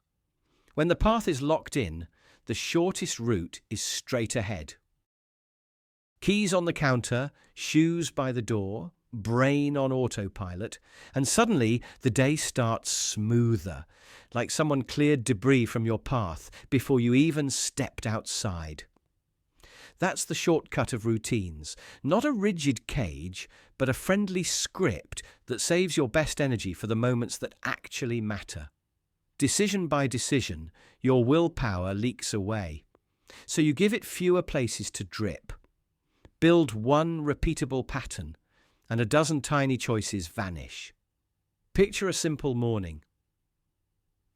When the path is locked in, the shortest route is straight ahead. Keys on the counter, shoes by the door, brain on autopilot, and suddenly the day starts smoother, like someone cleared debris from your path before you even stepped outside. That's the shortcut of routines, not a rigid cage, but a friendly script that saves your best energy for the moments that actually matter. Decision by decision, your willpower leaks away, so you give it fewer places to drip. Build one repeatable pattern, and a dozen tiny choices vanish. Picture a simple morning.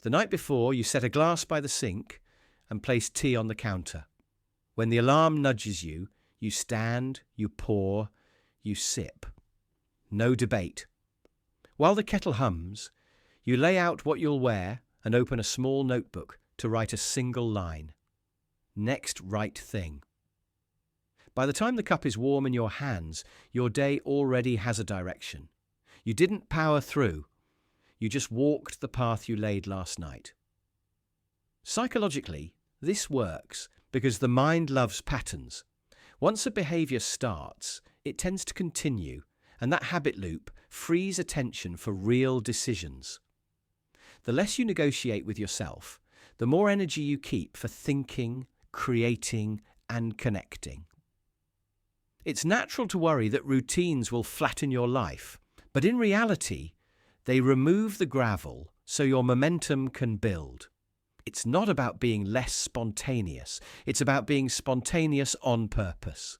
The night before, you set a glass by the sink and place tea on the counter. When the alarm nudges you, you stand, you pour, you sip. No debate. While the kettle hums, you lay out what you'll wear and open a small notebook to write a single line. Next right thing. By the time the cup is warm in your hands, your day already has a direction. You didn't power through. You just walked the path you laid last night. Psychologically, this works because the mind loves patterns. Once a behavior starts, it tends to continue, and that habit loop frees attention for real decisions. The less you negotiate with yourself, the more energy you keep for thinking, creating, and connecting. It's natural to worry that routines will flatten your life, but in reality, they remove the gravel so your momentum can build. It's not about being less spontaneous. It's about being spontaneous on purpose.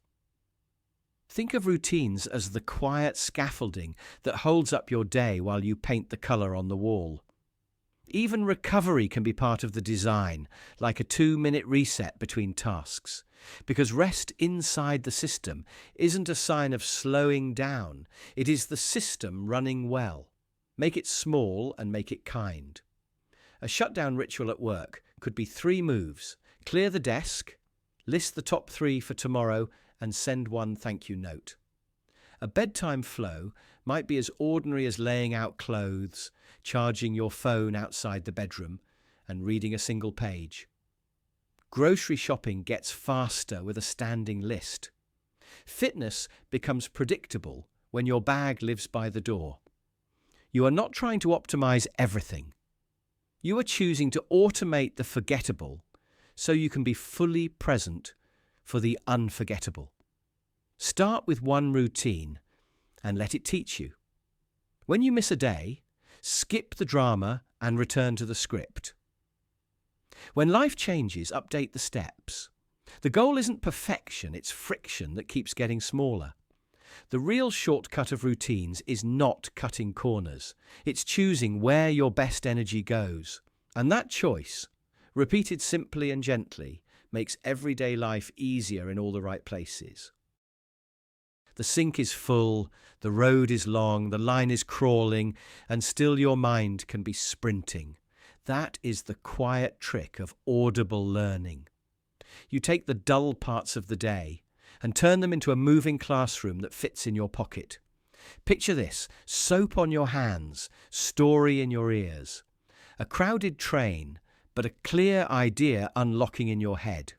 Think of routines as the quiet scaffolding that holds up your day while you paint the colour on the wall. Even recovery can be part of the design, like a 2-minute reset between tasks. Because rest inside the system isn't a sign of slowing down. It is the system running well. Make it small and make it kind. A shutdown ritual at work could be 3 moves. Clear the desk, list the top 3 for tomorrow, and send one thank you note. A bedtime flow might be as ordinary as laying out clothes, charging your phone outside the bedroom, and reading a single page. Grocery shopping gets faster with a standing list. Fitness becomes predictable when your bag lives by the door. You are not trying to optimize everything. You are choosing to automate the forgettable so you can be fully present for the unforgettable. Start with one routine and let it teach you. When you miss a day, skip the drama and return to the script. When life changes, update the steps. The goal isn't perfection, it's friction that keeps getting smaller. The real shortcut of routines is not cutting corners. It's choosing where your best energy goes. And that choice, repeated simply and gently, makes everyday life easier in all the right places. The sink is full, the road is long, the line is crawling, and still your mind can be sprinting. That is the quiet trick of audible learning. You take the dull parts of the day and turn them into a moving classroom that fits in your pocket. Picture this: soap on your hands, story in your ears. A crowded train, but a clear idea unlocking in your head.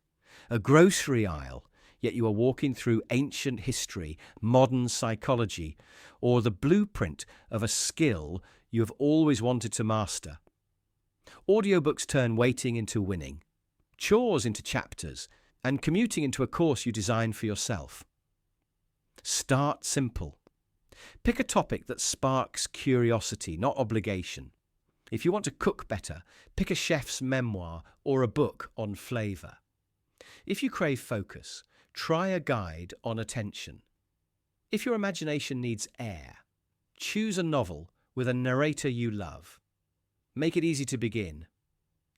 A grocery aisle, yet you are walking through ancient history, modern psychology, or the blueprint of a skill you have always wanted to master. Audiobooks turn waiting into winning, chores into chapters, and commuting into a course you design for yourself. Start simple. Pick a topic that sparks curiosity, not obligation. If you want to cook better, pick a chef's memoir or a book on flavour. If you crave focus, try a guide on attention. If your imagination needs air, choose a novel with a narrator you love. Make it easy to begin.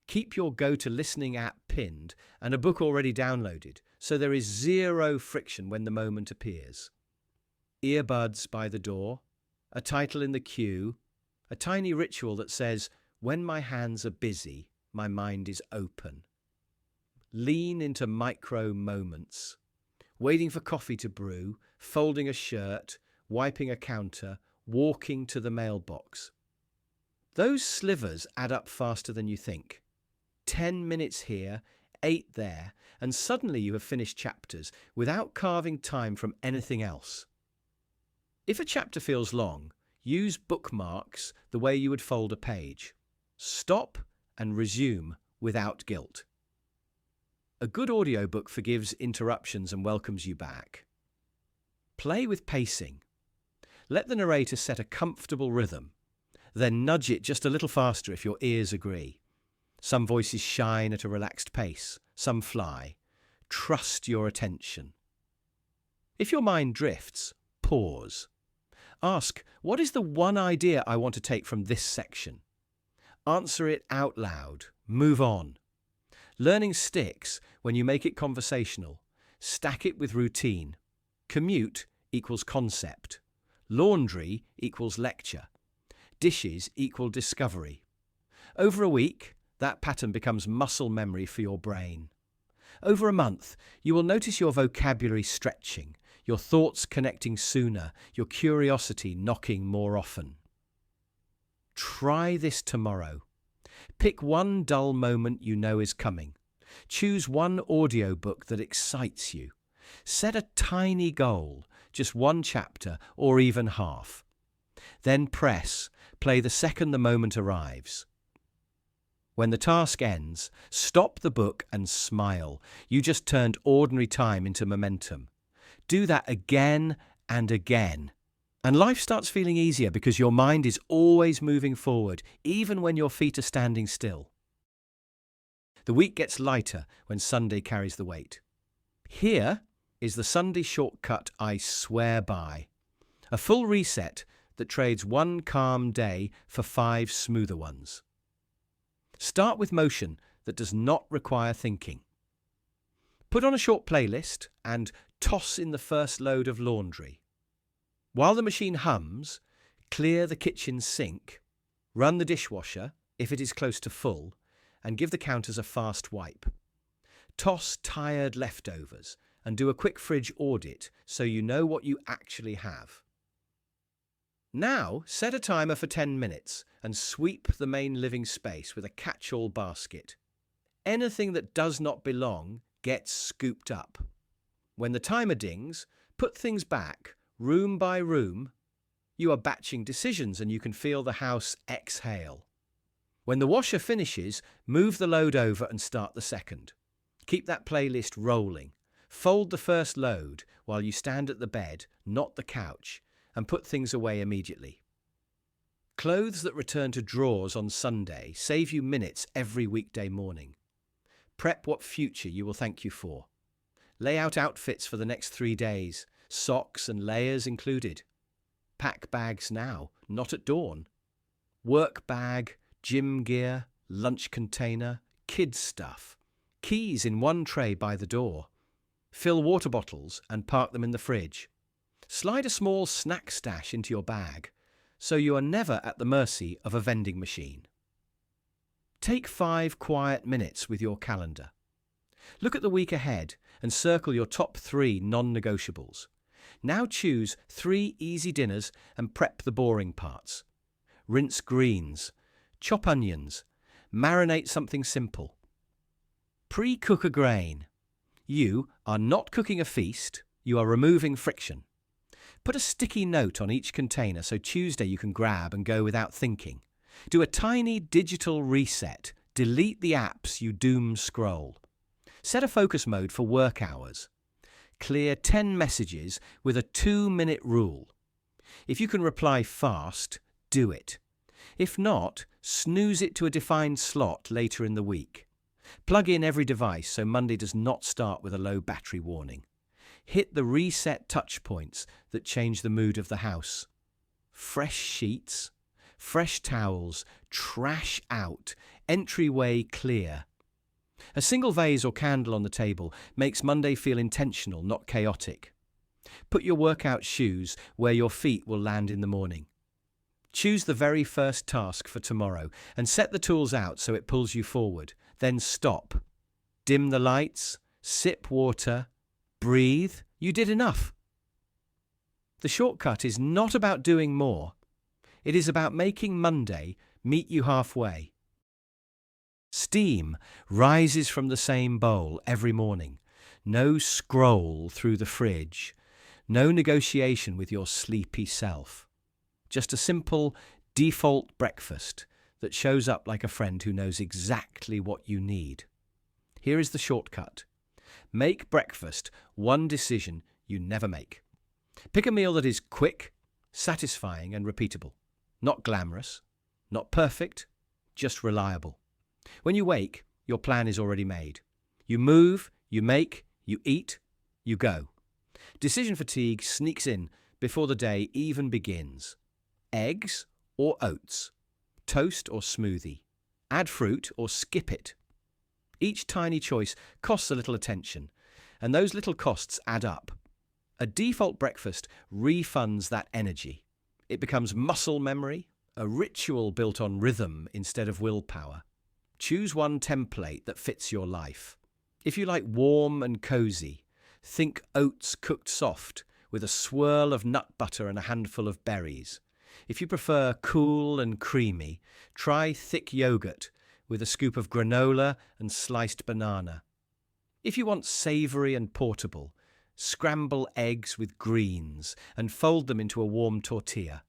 Keep your go-to listening app pinned and a book already downloaded, so there is zero friction when the moment appears. earbuds by the door, a title in the queue, a tiny ritual that says, "When my hands are busy, my mind is open." Lean into micro moments. Waiting for coffee to brew, folding a shirt, wiping a counter, walking to the mailbox. Those slivers add up faster than you think. 10 minutes here, 8 there, and suddenly you have finished chapters without carving time from anything else. If a chapter feels long, use bookmarks the way you would fold a page. Stop and resume without guilt. A good audiobook forgives interruptions and welcomes you back. Play with pacing. Let the narrator set a comfortable rhythm, then nudge it just a little faster if your ears agree. Some voices shine at a relaxed pace, some fly. Trust your attention. If your mind drifts, pause. Ask, what is the one idea I want to take from this section? Answer it out loud. Move on. Learning sticks when you make it conversational. Stack it with routine. Commute equals concept. Laundry equals lecture. Dishes equal discovery. Over a week, that pattern becomes muscle memory for your brain. Over a month, you will notice your vocabulary stretching, your thoughts connecting sooner, your curiosity knocking more often. Try this tomorrow. Pick one dull moment you know is coming. Choose one audiobook that excites you. Set a tiny goal, just one chapter or even half. Then play the second the moment arrives. When the task ends, stop the book and smile. You just turned ordinary time into momentum. Do that again and again. And life starts feeling easier because your mind is always moving forward, even when your feet are standing still. The week gets lighter when Sunday carries the weight. Here is the Sunday shortcut I swear by. A full reset that trades one calm day for 5 smoother ones. Start with motion that does not require thinking. Put on a short playlist and toss in the first load of laundry. While the machine hums, clear the kitchen sink, run the dishwasher if it is close to full, and give the counters a fast wipe. Toss tired leftovers and do a quick fridge audit so you know what you actually have. Now, set a timer for 10 minutes and sweep the main living space with a catch-all basket. Anything that does not belong gets scooped up. When the timer dings, put things back, room by room. You are batching decisions and you can feel the house exhale. When the washer finishes, move the load over and start the second. Keep that playlist rolling. Fold the first load while you stand at the bed, not the couch, and put things away immediately. Clothes that return to drawers on Sunday save you minutes every weekday morning. Prep what future you will thank you for. Lay out outfits for the next 3 days, socks and layers included. Pack bags now, not at dawn. Work bag, gym gear, lunch container, kids stuff. Keys in one tray by the door. Fill water bottles and park them in the fridge. Slide a small snack stash into your bag, so you are never at the mercy of a vending machine. Take 5 quiet minutes with your calendar. Look at the week ahead and circle your top 3 non-negotiables. Now choose 3 easy dinners and prep the boring parts. Rinse greens, chop onions, marinate something simple. Pre-cook a grain. You are not cooking a feast, you are removing friction. Put a sticky note on each container so Tuesday you can grab and go without thinking. Do a tiny digital reset. Delete the apps you doom scroll. Set a focus mode for work hours. Clear 10 messages with a 2-minute rule. If you can reply fast, do it. If not, snooze it to a defined slot later in the week. Plug in every device so Monday does not start with a low battery warning. Hit the reset touch points that change the mood of the house. Fresh sheets, fresh towels, trash out, entryway clear. A single vase or candle on the table makes Monday feel intentional, not chaotic. Put your workout shoes where your feet will land in the morning. Choose the very first task for tomorrow and set the tools out so it pulls you forward. Then stop. Dim the lights, sip water, breathe. You did enough. The shortcut is not about doing more. It is about making Monday meet you halfway. Steam rises from the same bowl every morning. No scroll through the fridge. No negotiation with your sleepy self. Just a simple, default breakfast that shows up like a friend who knows exactly what you need. Here is the shortcut. Make breakfast one decision you never make. Pick a meal that is quick, satisfying, and repeatable. Not glamorous, not perfect, just reliable. When you wake, your plan is already made. You move, you make, you eat, you go. Decision fatigue sneaks in before the day even begins. Eggs or oats, toast or smoothie, add fruit or skip it. Each tiny choice costs a little attention, and those little costs add up. A default breakfast refunds that energy. It becomes muscle memory, a ritual built on rhythm instead of willpower. Choose one template that fits your life. If you like warm and cozy, think oats cooked soft with a swirl of nut butter and a handful of berries. If you prefer cool and creamy, try thick yogurt with a scoop of granola and sliced banana. If you want savoury and portable, scramble eggs with greens and fold them into a warm tortilla.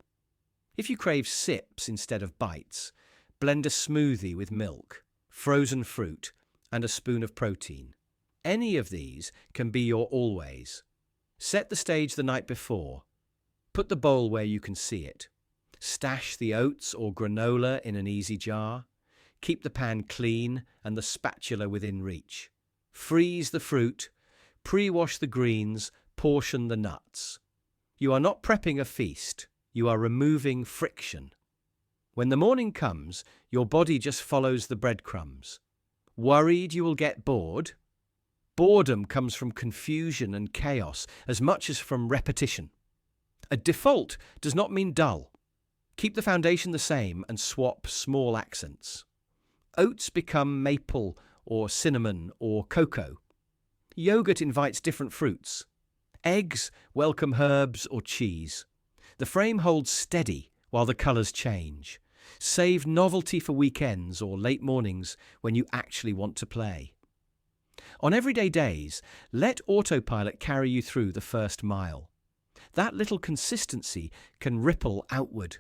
If you crave sips instead of bites, blend a smoothie with milk, frozen fruit, and a spoon of protein. Any of these can be your always. Set the stage the night before. Put the bowl where you can see it. Stash the oats or granola in an easy jar. Keep the pan clean and the spatula within reach. Freeze the fruit. Pre-wash the greens. Portion the nuts. You are not prepping a feast. You are removing friction. When the morning comes, your body just follows the breadcrumbs. Worried you will get bored? Boredom comes from confusion and chaos as much as from repetition. A default does not mean dull. Keep the foundation the same and swap small accents. Oats become maple or cinnamon or cocoa. Yogurt invites different fruits. Eggs welcome herbs or cheese. The frame holds steady while the colours change. Save novelty for weekends or late mornings when you actually want to play. On everyday days, let autopilot carry you through the first mile. That little consistency can ripple outward.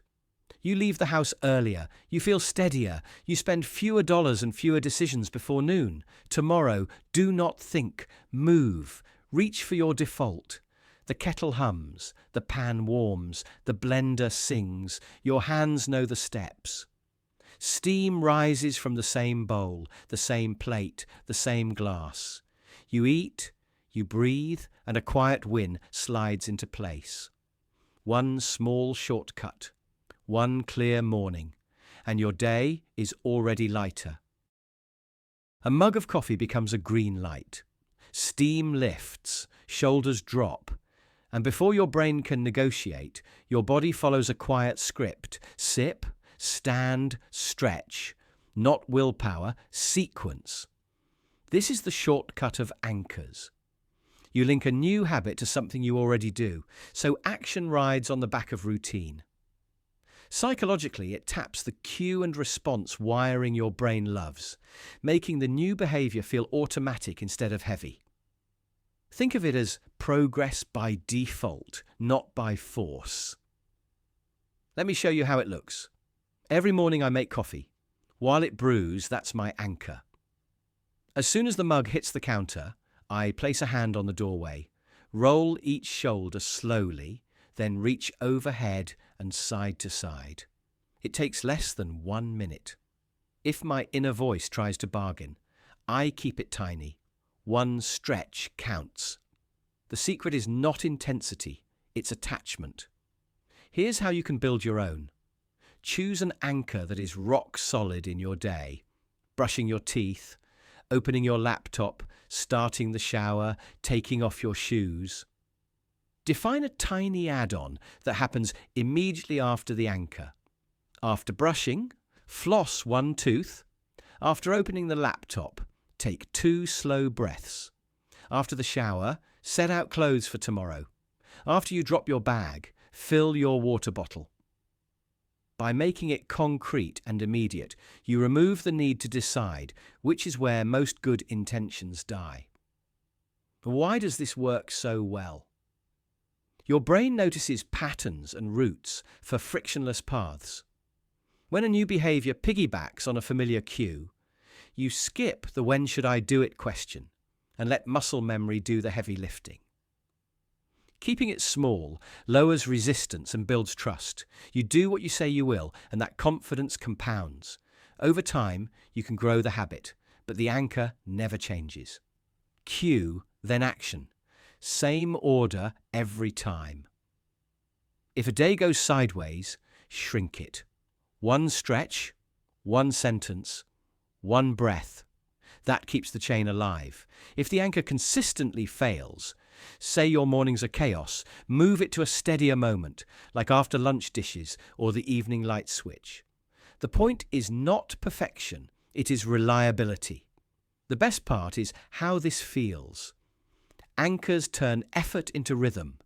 You leave the house earlier, you feel steadier, you spend fewer dollars and fewer decisions before noon. Tomorrow, do not think, move, reach for your default. The kettle hums, the pan warms, the blender sings, your hands know the steps. Steam rises from the same bowl, the same plate, the same glass. You eat, you breathe, and a quiet win slides into place. One small shortcut, one clear morning, and your day is already lighter. A mug of coffee becomes a green light. Steam lifts, shoulders drop, and before your brain can negotiate, your body follows a quiet script. Sip, stand, stretch, not willpower, sequence. This is the shortcut of anchors. You link a new habit to something you already do, so action rides on the back of routine. Psychologically, it taps the cue and response wiring your brain loves, making the new behavior feel automatic instead of heavy. Think of it as progress by default, not by force. Let me show you how it looks. Every morning I make coffee. While it brews, that's my anchor. As soon as the mug hits the counter, I place a hand on the doorway, roll each shoulder slowly, then reach overhead and side to side. It takes less than 1 minute. If my inner voice tries to bargain, I keep it tiny. One stretch counts. The secret is not intensity, it's attachment. Here's how you can build your own. Choose an anchor that is rock solid in your day. Brushing your teeth, opening your laptop, starting the shower, taking off your shoes. Define a tiny add-on that happens immediately after the anchor. After brushing, floss one tooth. After opening the laptop, take 2 slow breaths. After the shower, set out clothes for tomorrow. After you drop your bag, fill your water bottle. By making it concrete and immediate, you remove the need to decide, which is where most good intentions die. Why does this work so well? Your brain notices patterns and routes for frictionless paths. When a new behavior piggybacks on a familiar cue, you skip the "when should I do it" question and let muscle memory do the heavy lifting. Keeping it small lowers resistance and builds trust. You do what you say you will, and that confidence compounds. Over time, you can grow the habit, but the anchor never changes. Cue, then action. Same order every time. If a day goes sideways, shrink it. 1 stretch, 1 sentence, 1 breath. That keeps the chain alive. If the anchor consistently fails, say your mornings are chaos, move it to a steadier moment, like after lunch dishes or the evening light switch. The point is not perfection, it is reliability. The best part is how this feels. Anchors turn effort into rhythm.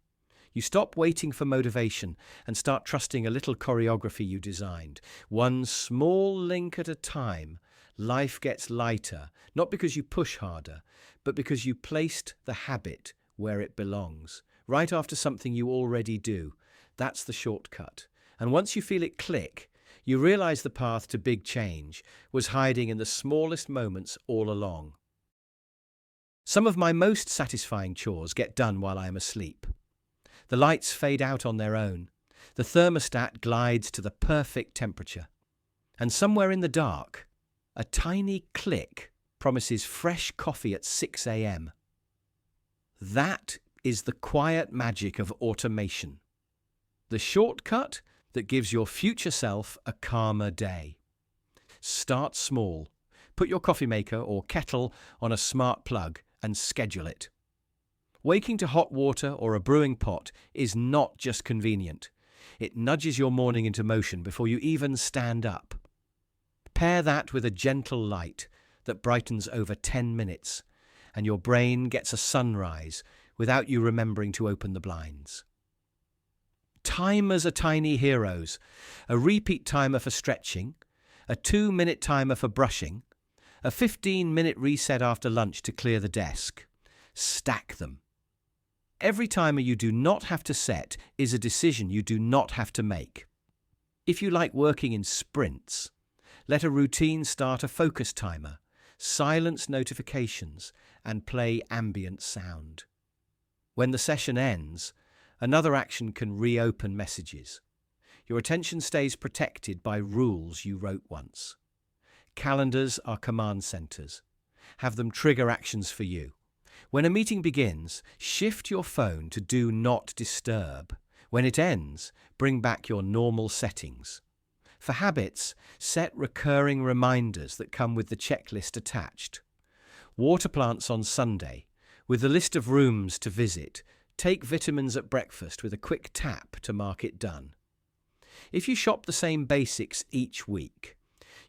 You stop waiting for motivation and start trusting a little choreography you designed. One small link at a time, life gets lighter, not because you push harder, but because you placed the habit where it belongs, right after something you already do. That's the shortcut. And once you feel it click, you realize the path to big change was hiding in the smallest moments all along. Some of my most satisfying chores get done while I am asleep. The lights fade out on their own. The thermostat glides to the perfect temperature. And somewhere in the dark, a tiny click promises fresh coffee at 6 a.m. That is the quiet magic of automation. The shortcut that gives your future self a calmer day. Start small. Put your coffee maker or kettle on a smart plug and schedule it. Waking to hot water or a brewing pot is not just convenient. It nudges your morning into motion before you even stand up. Pair that with a gentle light that brightens over 10 minutes, and your brain gets a sunrise without you remembering to open the blinds. Timers are tiny heroes. A repeat timer for stretching, a 2-minute timer for brushing, a 15-minute reset after lunch to clear the desk. Stack them. Every timer you do not have to set is a decision you do not have to make. If you like working in sprints, let a routine start a focus timer, silence notifications, and play ambient sound. When the session ends, another action can reopen messages. Your attention stays protected by rules you wrote once. Calendars are command centers. Have them trigger actions for you. When a meeting begins, shift your phone to Do Not Disturb. When it ends, bring back your normal settings. For habits, set recurring reminders that come with the checklist attached. Water plants on Sunday, with a list of rooms to visit. Take vitamins at breakfast with a quick tap to mark it done. If you shop the same basics each week,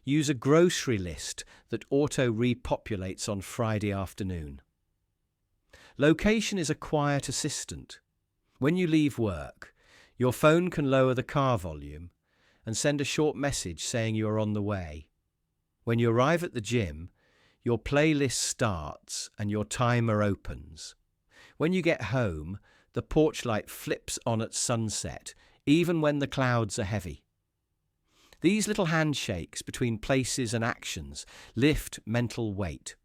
use a grocery list that auto-repopulates on Friday afternoon. Location is a quiet assistant. When you leave work, your phone can lower the car volume and send a short message saying you are on the way. When you arrive at the gym, your playlist starts and your timer opens. When you get home, the porch light flips on at sunset, even when the clouds are heavy. These little handshakes between places and actions lift mental weight.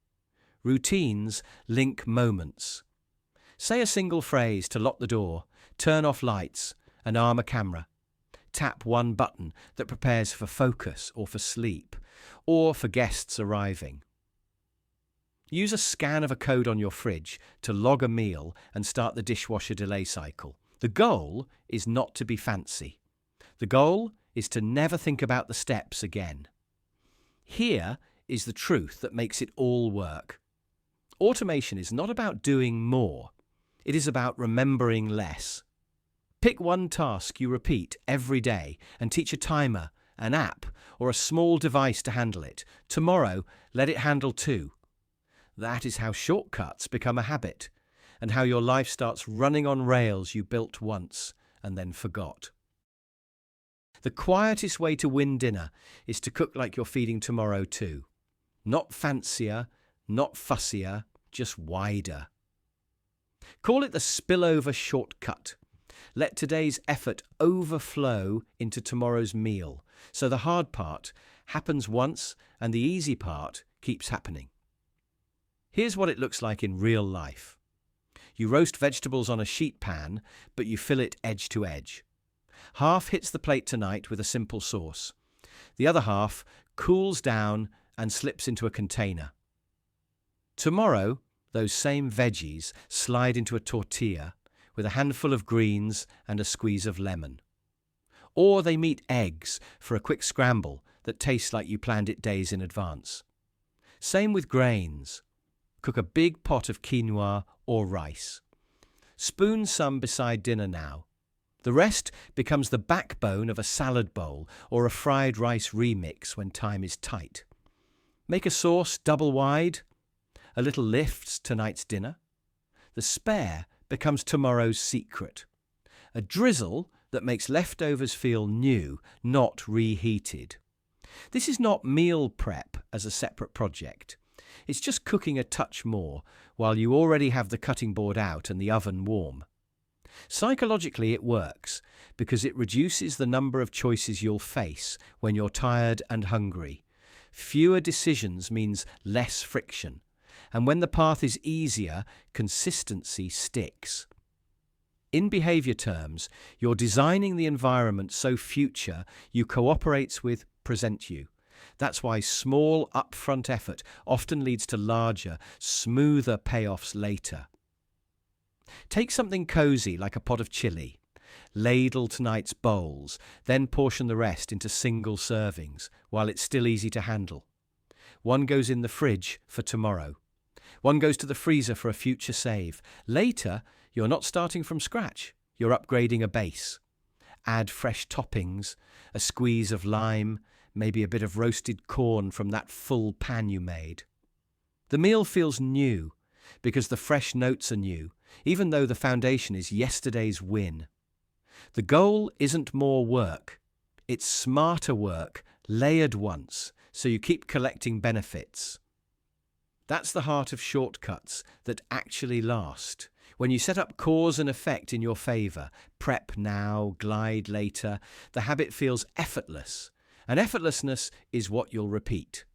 Routines link moments. Say a single phrase to lock the door, turn off lights, and arm a camera. Tap one button that prepares for focus or for sleep, or for guests arriving. Use a scan of a code on your fridge to log a meal and start the dishwasher delay cycle. The goal is not to be fancy. The goal is to never think about the steps again. Here is the truth that makes it all work. Automation is not about doing more. It is about remembering less. Pick one task you repeat every day and teach a timer, an app, or a small device to handle it. Tomorrow, let it handle two. That is how shortcuts become a habit, and how your life starts running on rails you built once and then forgot. The quietest way to win dinner is to cook like you're feeding tomorrow too. Not fancier, not fussier, just wider. Call it the Spillover Shortcut. Let today's effort overflow into tomorrow's meal, so the hard part happens once and the easy part keeps happening. Here's what it looks like in real life. You roast vegetables on a sheet pan, but you fill it edge to edge. Half hits the plate tonight with a simple sauce. The other half cools down and slips into a container. Tomorrow, those same veggies slide into a tortilla with a handful of greens and a squeeze of lemon. Or they meet eggs for a quick scramble that tastes like you planned it days in advance. Same with grains. Cook a big pot of quinoa or rice. Spoon some beside dinner now. The rest becomes the backbone of a salad bowl or a fried rice remix when time is tight. Make a sauce double wide. A little lifts tonight's dinner. The spare becomes tomorrow's secret. A drizzle that makes leftovers feel new, not reheated. This is not meal prep as a separate project. It's just cooking a touch more while you already have the cutting board out and the oven warm. Psychologically, it works because it reduces the number of choices you'll face when you're tired and hungry. Fewer decisions means less friction. And when the path is easier, consistency sticks. In behavior terms, you're designing the environment so future you cooperates with present you. That's why small upfront effort often leads to larger, smoother payoffs later. Take something cozy like a pot of chili. Ladle tonight's bowls, then portion the rest into single servings while it's still easy to handle. One goes in the fridge for tomorrow. One goes to the freezer for a future save. Later, you're not starting from scratch. You're upgrading a base. Add fresh toppings, a squeeze of lime, maybe a bit of roasted corn from that full pan you made. The meal feels new because the fresh notes are new, even though the foundation is yesterday's win. The goal isn't more work. It's smarter work, layered once, so you keep collecting benefits. That's the heart of shortcuts that actually last. When you set up cause and effect in your favour, prep now, glide later, the habit feels effortless. And effortlessness is what you'll repeat.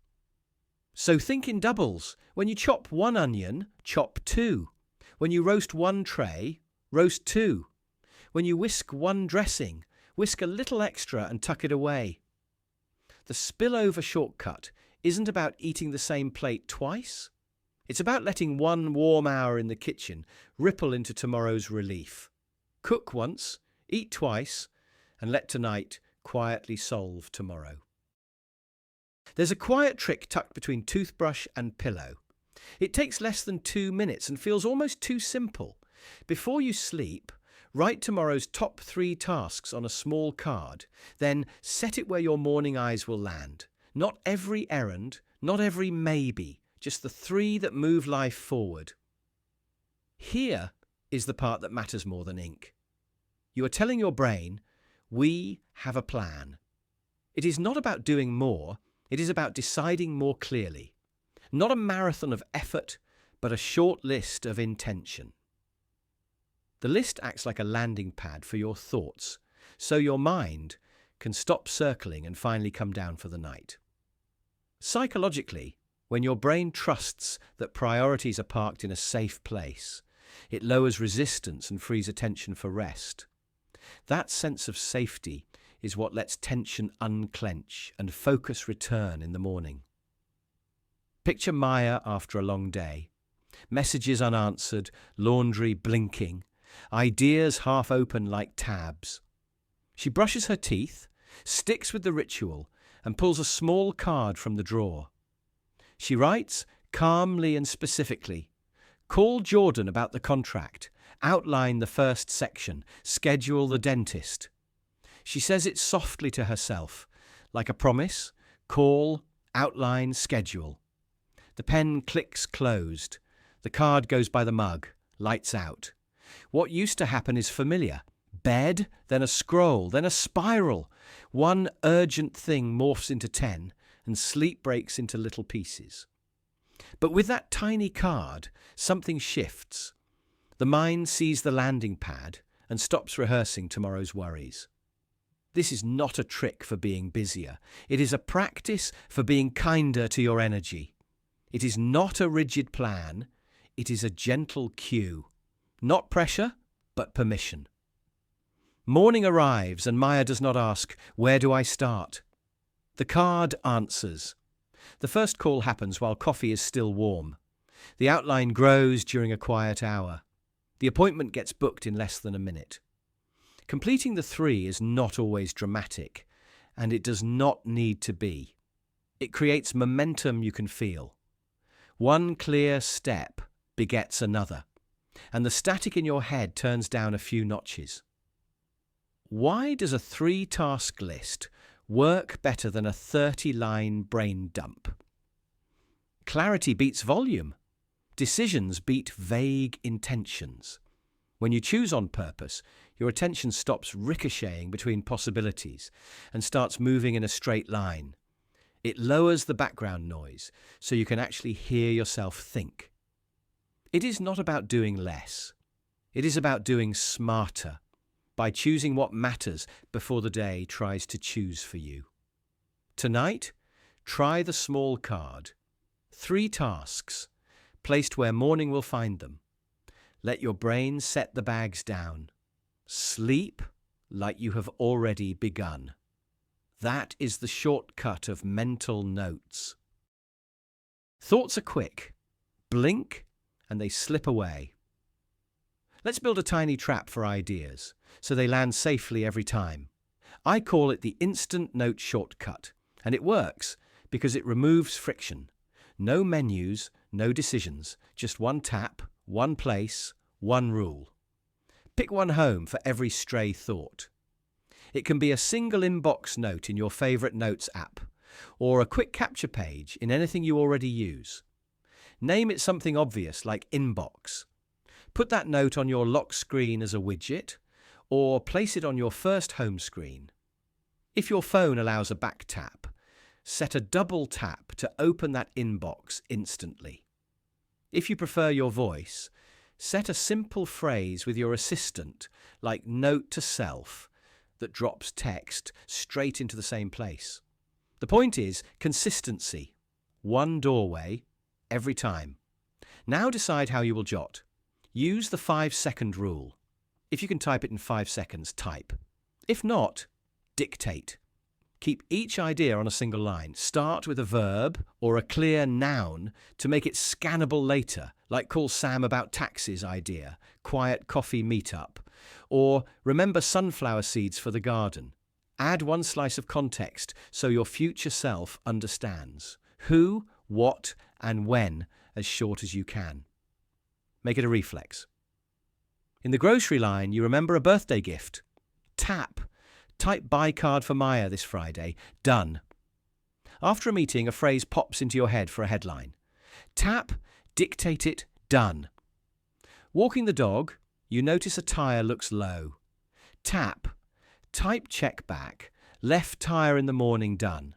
So think in doubles. When you chop one onion, chop two. When you roast one tray, roast two. When you whisk one dressing, whisk a little extra and tuck it away. The spillover shortcut isn't about eating the same plate twice. It's about letting one warm hour in the kitchen ripple into tomorrow's relief. Cook once, eat twice, and let tonight quietly solve tomorrow. There's a quiet trick tucked between toothbrush and pillow. It takes less than 2 minutes and feels almost too simple. Before you sleep, write tomorrow's top 3 tasks on a small card, then set it where your morning eyes will land. Not every errand, not every maybe, just the 3 that move life forward. Here is the part that matters more than ink. You are telling your brain, we have a plan. It is not about doing more, it is about deciding more clearly. Not a marathon of effort, but a short list of intention. The list acts like a landing pad for your thoughts, so your mind can stop circling and finally come down for the night. Psychologically, when your brain trusts that priorities are parked in a safe place, it lowers resistance and frees attention for rest. That sense of safety is what lets tension unclench and focus return in the morning. Picture Maya after a long day. Messages unanswered, laundry blinking, ideas half open like tabs. She brushes her teeth, sticks with the ritual, and pulls a small card from the drawer. She writes, calmly and specifically, call Jordan about the contract, Outline the first section. Schedule the dentist. She says it softly to herself, like a promise. Call, outline, schedule. The pen clicks closed. The card goes by the mug. Lights out. What used to happen is familiar. Bed, then a scroll, then a spiral. One urgent thing morphs into 10, and sleep breaks into little pieces. But with that tiny card, something shifts. The mind sees the landing pad and stops rehearsing tomorrow's worries. This is not a trick for being busier. It is a practice for being kinder to your energy. It is not a rigid plan. It is a gentle cue. Not pressure, but permission. Morning arrives and Maya does not ask, "Where do I start?" The card answers. The first call happens while coffee is still warm. The outline grows during a quiet hour. The appointment gets booked in less than a minute. Completing the 3 is not always dramatic, and it does not need to be. It creates momentum you can feel. One clear step begets another, and the static in your head turns down a few notches. Why does a 3-task list work better than a 30-line brain dump? Clarity beats volume. Decisions beat vague intentions. When you choose on purpose, your attention stops ricocheting between possibilities and starts moving in a straight line. It lowers the background noise so you can actually hear yourself think. It is not about doing less. It is about doing smarter, by choosing what matters before the day tries to choose for you. Tonight, try the small card. 3 tasks, placed where morning will find them. Let your brain set the bags down. Sleep like you have already begun. That is the shortcut of mental notes. Thoughts are quick. Blink and they slip away. Let's build a tiny trap for ideas, so they land safely every time. I call it the instant note shortcut, and it works because it removes friction. No menus, no decisions, just one tap, one place, one rule. Pick one home for every stray thought. It can be a single inbox note in your favorite notes app, or a quick capture page in anything you already use. Name it something obvious like inbox. Put that note on your lock screen as a widget, or place it on your first home screen. If your phone allows a back tap, set a double tap to open that inbox instantly. If you prefer your voice, set a simple phrase with your assistant, like note to self, that drops text straight into the same place. The point is consistency. One doorway, every time. Now decide how you will jot. Use the 5-second rule. If you can type it in 5 seconds, type. If not, dictate. Keep each idea on a single line. Start with a verb or a clear noun to make it scannable later, like call Sam about taxes idea, quiet coffee meetup, or remember sunflower seeds for the garden. Add one slice of context so your future self understands. Who, what, and when as short as you can. Make it a reflex. In the grocery line, you remember a birthday gift. Tap. Type buy card for Maya this Friday. Done. After a meeting, a phrase pops into your head for a headline. Tap, dictate it, done. Walking the dog, you notice a tyre looks low. Tap, type check back, left tyre in the morning, done.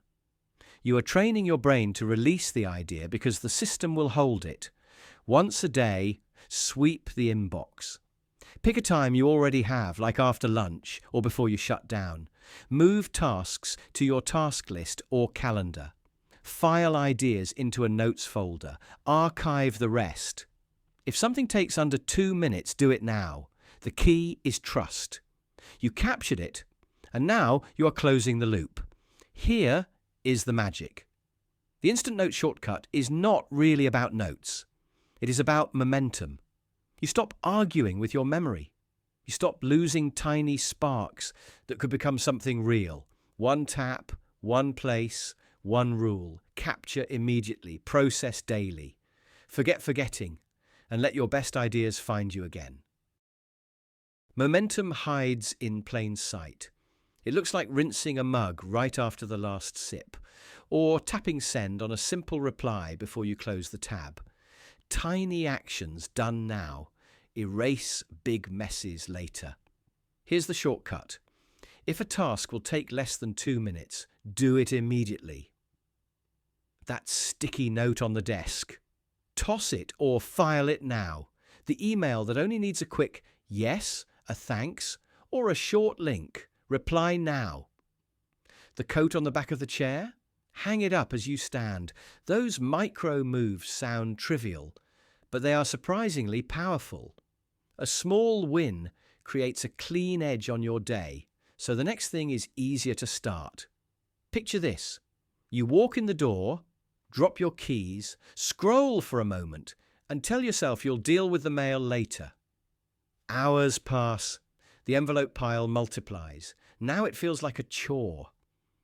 You are training your brain to release the idea because the system will hold it. Once a day, sweep the inbox. Pick a time you already have, like after lunch or before you shut down. Move tasks to your task list or calendar. File ideas into a notes folder. Archive the rest. If something takes under 2 minutes, do it now. The key is trust. You captured it, and now you are closing the loop. Here is the magic. The Instant Note Shortcut is not really about notes. It is about momentum. You stop arguing with your memory. You stop losing tiny sparks that could become something real. One tap, one place, one rule. Capture immediately, process daily. Forget forgetting, and let your best ideas find you again. Momentum hides in plain sight. It looks like rinsing a mug right after the last sip, or tapping send on a simple reply before you close the tab. Tiny actions done now erase big messes later. Here's the shortcut. If a task will take less than 2 minutes, do it immediately. That sticky note on the desk. Toss it or file it now. The email that only needs a quick yes, a thanks, or a short link. Reply now. The coat on the back of the chair? Hang it up as you stand. Those micro moves sound trivial, but they are surprisingly powerful. A small win creates a clean edge on your day, so the next thing is easier to start. Picture this. You walk in the door, drop your keys, scroll for a moment, and tell yourself you'll deal with the mail later. Hours pass. The envelope pile multiplies. Now it feels like a chore.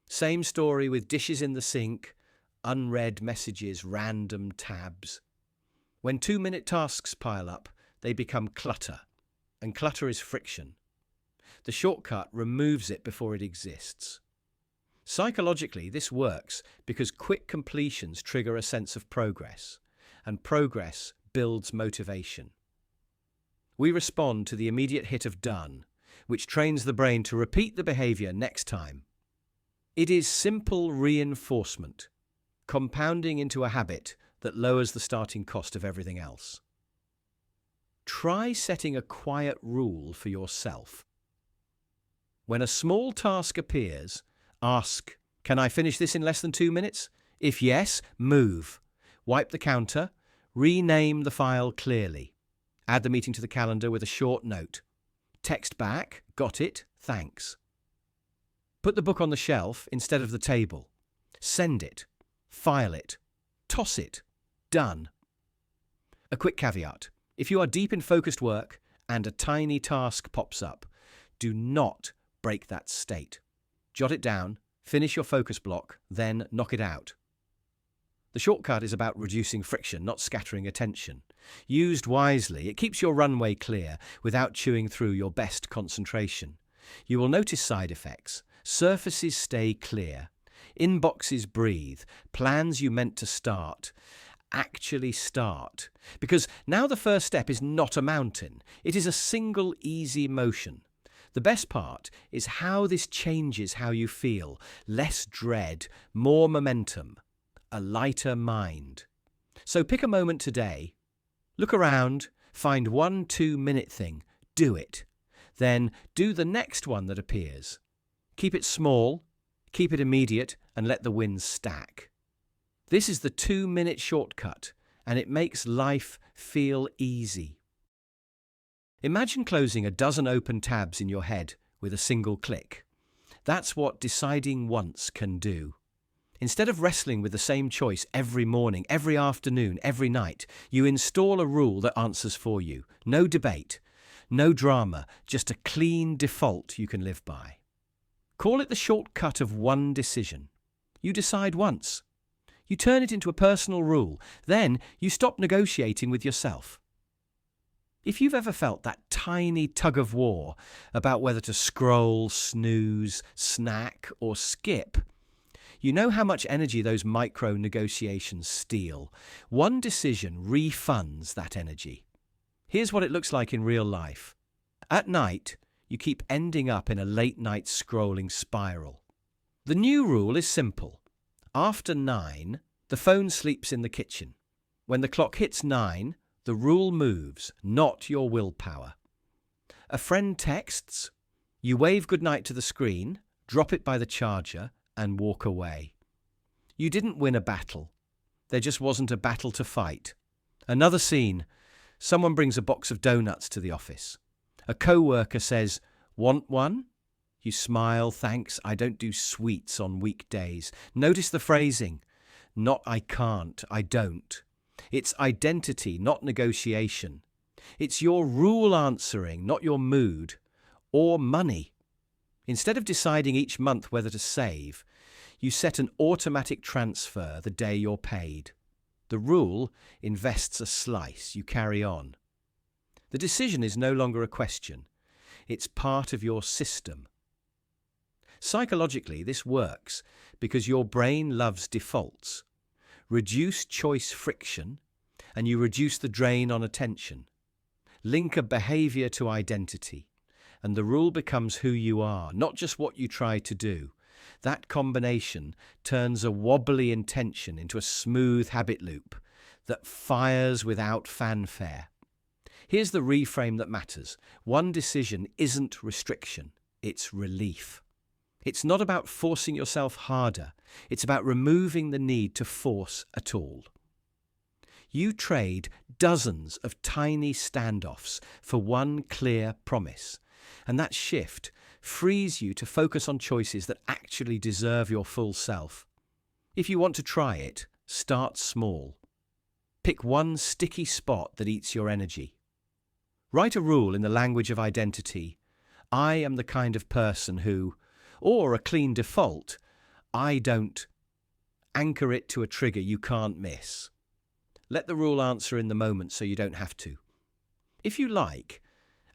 Same story with dishes in the sink, unread messages, random tabs. When 2-minute tasks pile up, they become clutter, and clutter is friction. The shortcut removes it before it exists. Psychologically, this works because quick completions trigger a sense of progress, and progress builds motivation. We respond to the immediate hit of done, which trains the brain to repeat the behavior next time. It is simple reinforcement, compounding into a habit that lowers the starting cost of everything else. Try setting a quiet rule for yourself. When a small task appears, ask, "Can I finish this in less than 2 minutes? If yes, move. Wipe the counter. Rename the file clearly. Add the meeting to the calendar with a short note. Text back, got it, thanks. Put the book on the shelf instead of the table. Send it. File it. Toss it. Done." A quick caveat. If you are deep in focused work and a tiny task pops up, do not break that state. Jot it down, finish your focus block, then knock it out. The shortcut is about reducing friction, not scattering attention. Used wisely, it keeps your runway clear without chewing through your best concentration. You will notice side effects. Surfaces stay clear. Inboxes breathe. Plans you meant to start actually start. Because now the first step is not a mountain. It is a single easy motion. The best part is how this changes how you feel. Less dread, more momentum, a lighter mind. So pick a moment today. Look around, find 1 2-minute thing, do it. Then do the next one that appears. Keep it small, keep it immediate, and let the wins stack. This is the 2-minute shortcut, and it makes life feel easy. Imagine closing a dozen open tabs in your head with a single click. That's what deciding once can do. Instead of wrestling with the same choice every morning, every afternoon, every night, you install a rule that answers for you. No debate, no drama, just a clean default you can live by. Call it the shortcut of one decision. You decide once. You turn it into a personal rule. Then you stop negotiating with yourself. If you've ever felt that tiny tug of war about whether to scroll, snooze, snack, or skip, you know how much energy those micro negotiations steal. One decision refunds that energy. Here's what it looks like in real life. At night, you keep ending up in a late-night scrolling spiral. The new rule is simple. After 9, the phone sleeps in the kitchen. When the clock hits 9, the rule moves, not your willpower. A friend texts, you wave goodnight to the screen, drop it by the charger, and walk away. You didn't win a battle. There just wasn't a battle to fight. Another scene. Someone brings a box of donuts to the office. A co-worker says, "Want one?" You smile, "Thanks, I don't do sweets on weekdays." Notice the phrasing. Not I can't, I don't. It's identity, not negotiation. It's your rule answering, not your mood or money. Instead of deciding each month whether to save, you set an automatic transfer the day you're paid. The rule invests a slice, you carry on. The decision is no longer a question. It's part of your system. Psychologically, this works because your brain loves defaults. Reduce choice friction, and you reduce the drain on attention. Link a behavior to identity, and the rule becomes who you are, not just what you try to do. That combination turns a wobbly intention into a smooth habit loop that fires without fanfare. Here's the reframe that matters. One decision isn't restriction, it's relief. It's not about forcing yourself harder, it's about removing the need to force at all. You trade dozens of tiny standoffs for one clear promise, and that shift frees you to focus on choices that actually deserve your full self. If you want to try it, start small. Pick one sticky spot that eats your energy. Write a rule in the language of identity. I am the kind of person who, or a clean default, I don't. Anchor it to a trigger you can't miss. Let the rule answer in the moment so you don't have to. If you like,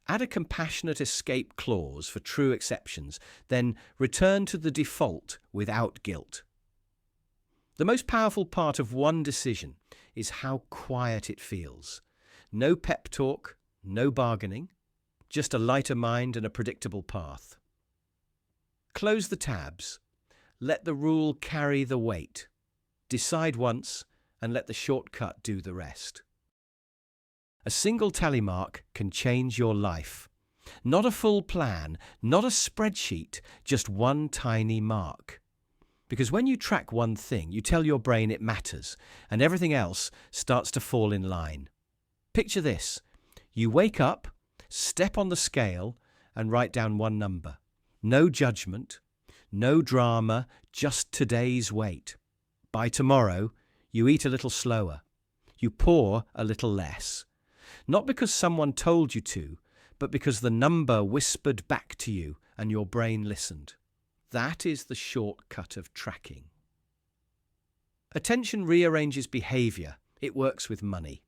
add a compassionate escape clause for true exceptions, then return to the default without guilt. The most powerful part of one decision is how quiet it feels. No pep talk, no bargaining, just a lighter mind and a predictable path. Close the tabs. Let the rule carry the weight. Decide once and let the shortcut do the rest. A single tally mark can change your life. Not a full plan, not a spreadsheet, just one tiny mark. Because when you track one thing, you tell your brain it matters, and everything else starts to fall in line. Picture this. You wake up, step on the scale, and write down one number. No judgment, no drama, just today's weight. By tomorrow, you eat a little slower. You pour a little less. Not because someone told you to, but because the number whispered back to you and your brain listened. That is the shortcut of tracking. Attention rearranges behavior. It works with money.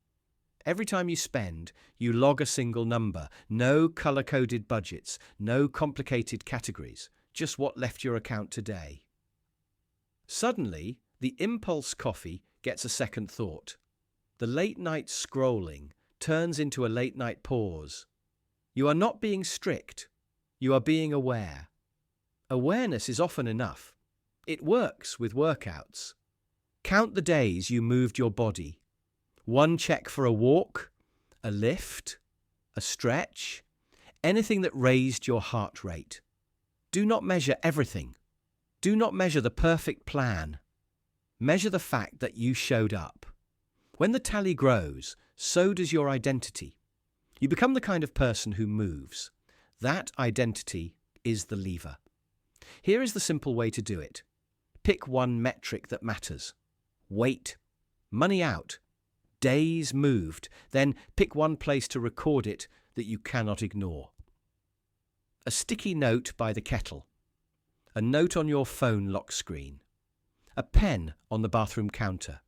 Every time you spend, you log a single number. No color-coded budgets, no complicated categories, just what left your account today. Suddenly, the impulse coffee gets a second thought. The late-night scrolling turns into a late-night pause. You are not being strict. You are being aware. Awareness is often enough. It works with workouts. Count the days you moved your body. One check for a walk, a lift, a stretch, anything that raised your heart rate. Do not measure everything. Do not measure the perfect plan. Measure the fact that you showed up. When the tally grows, so does your identity. You become the kind of person who moves. That identity is the lever. Here is the simple way to do it. Pick one metric that matters. Weight, money out, days moved. Then pick one place to record it that you cannot ignore. A sticky note by the kettle. A note on your phone lock screen. A pen on the bathroom counter.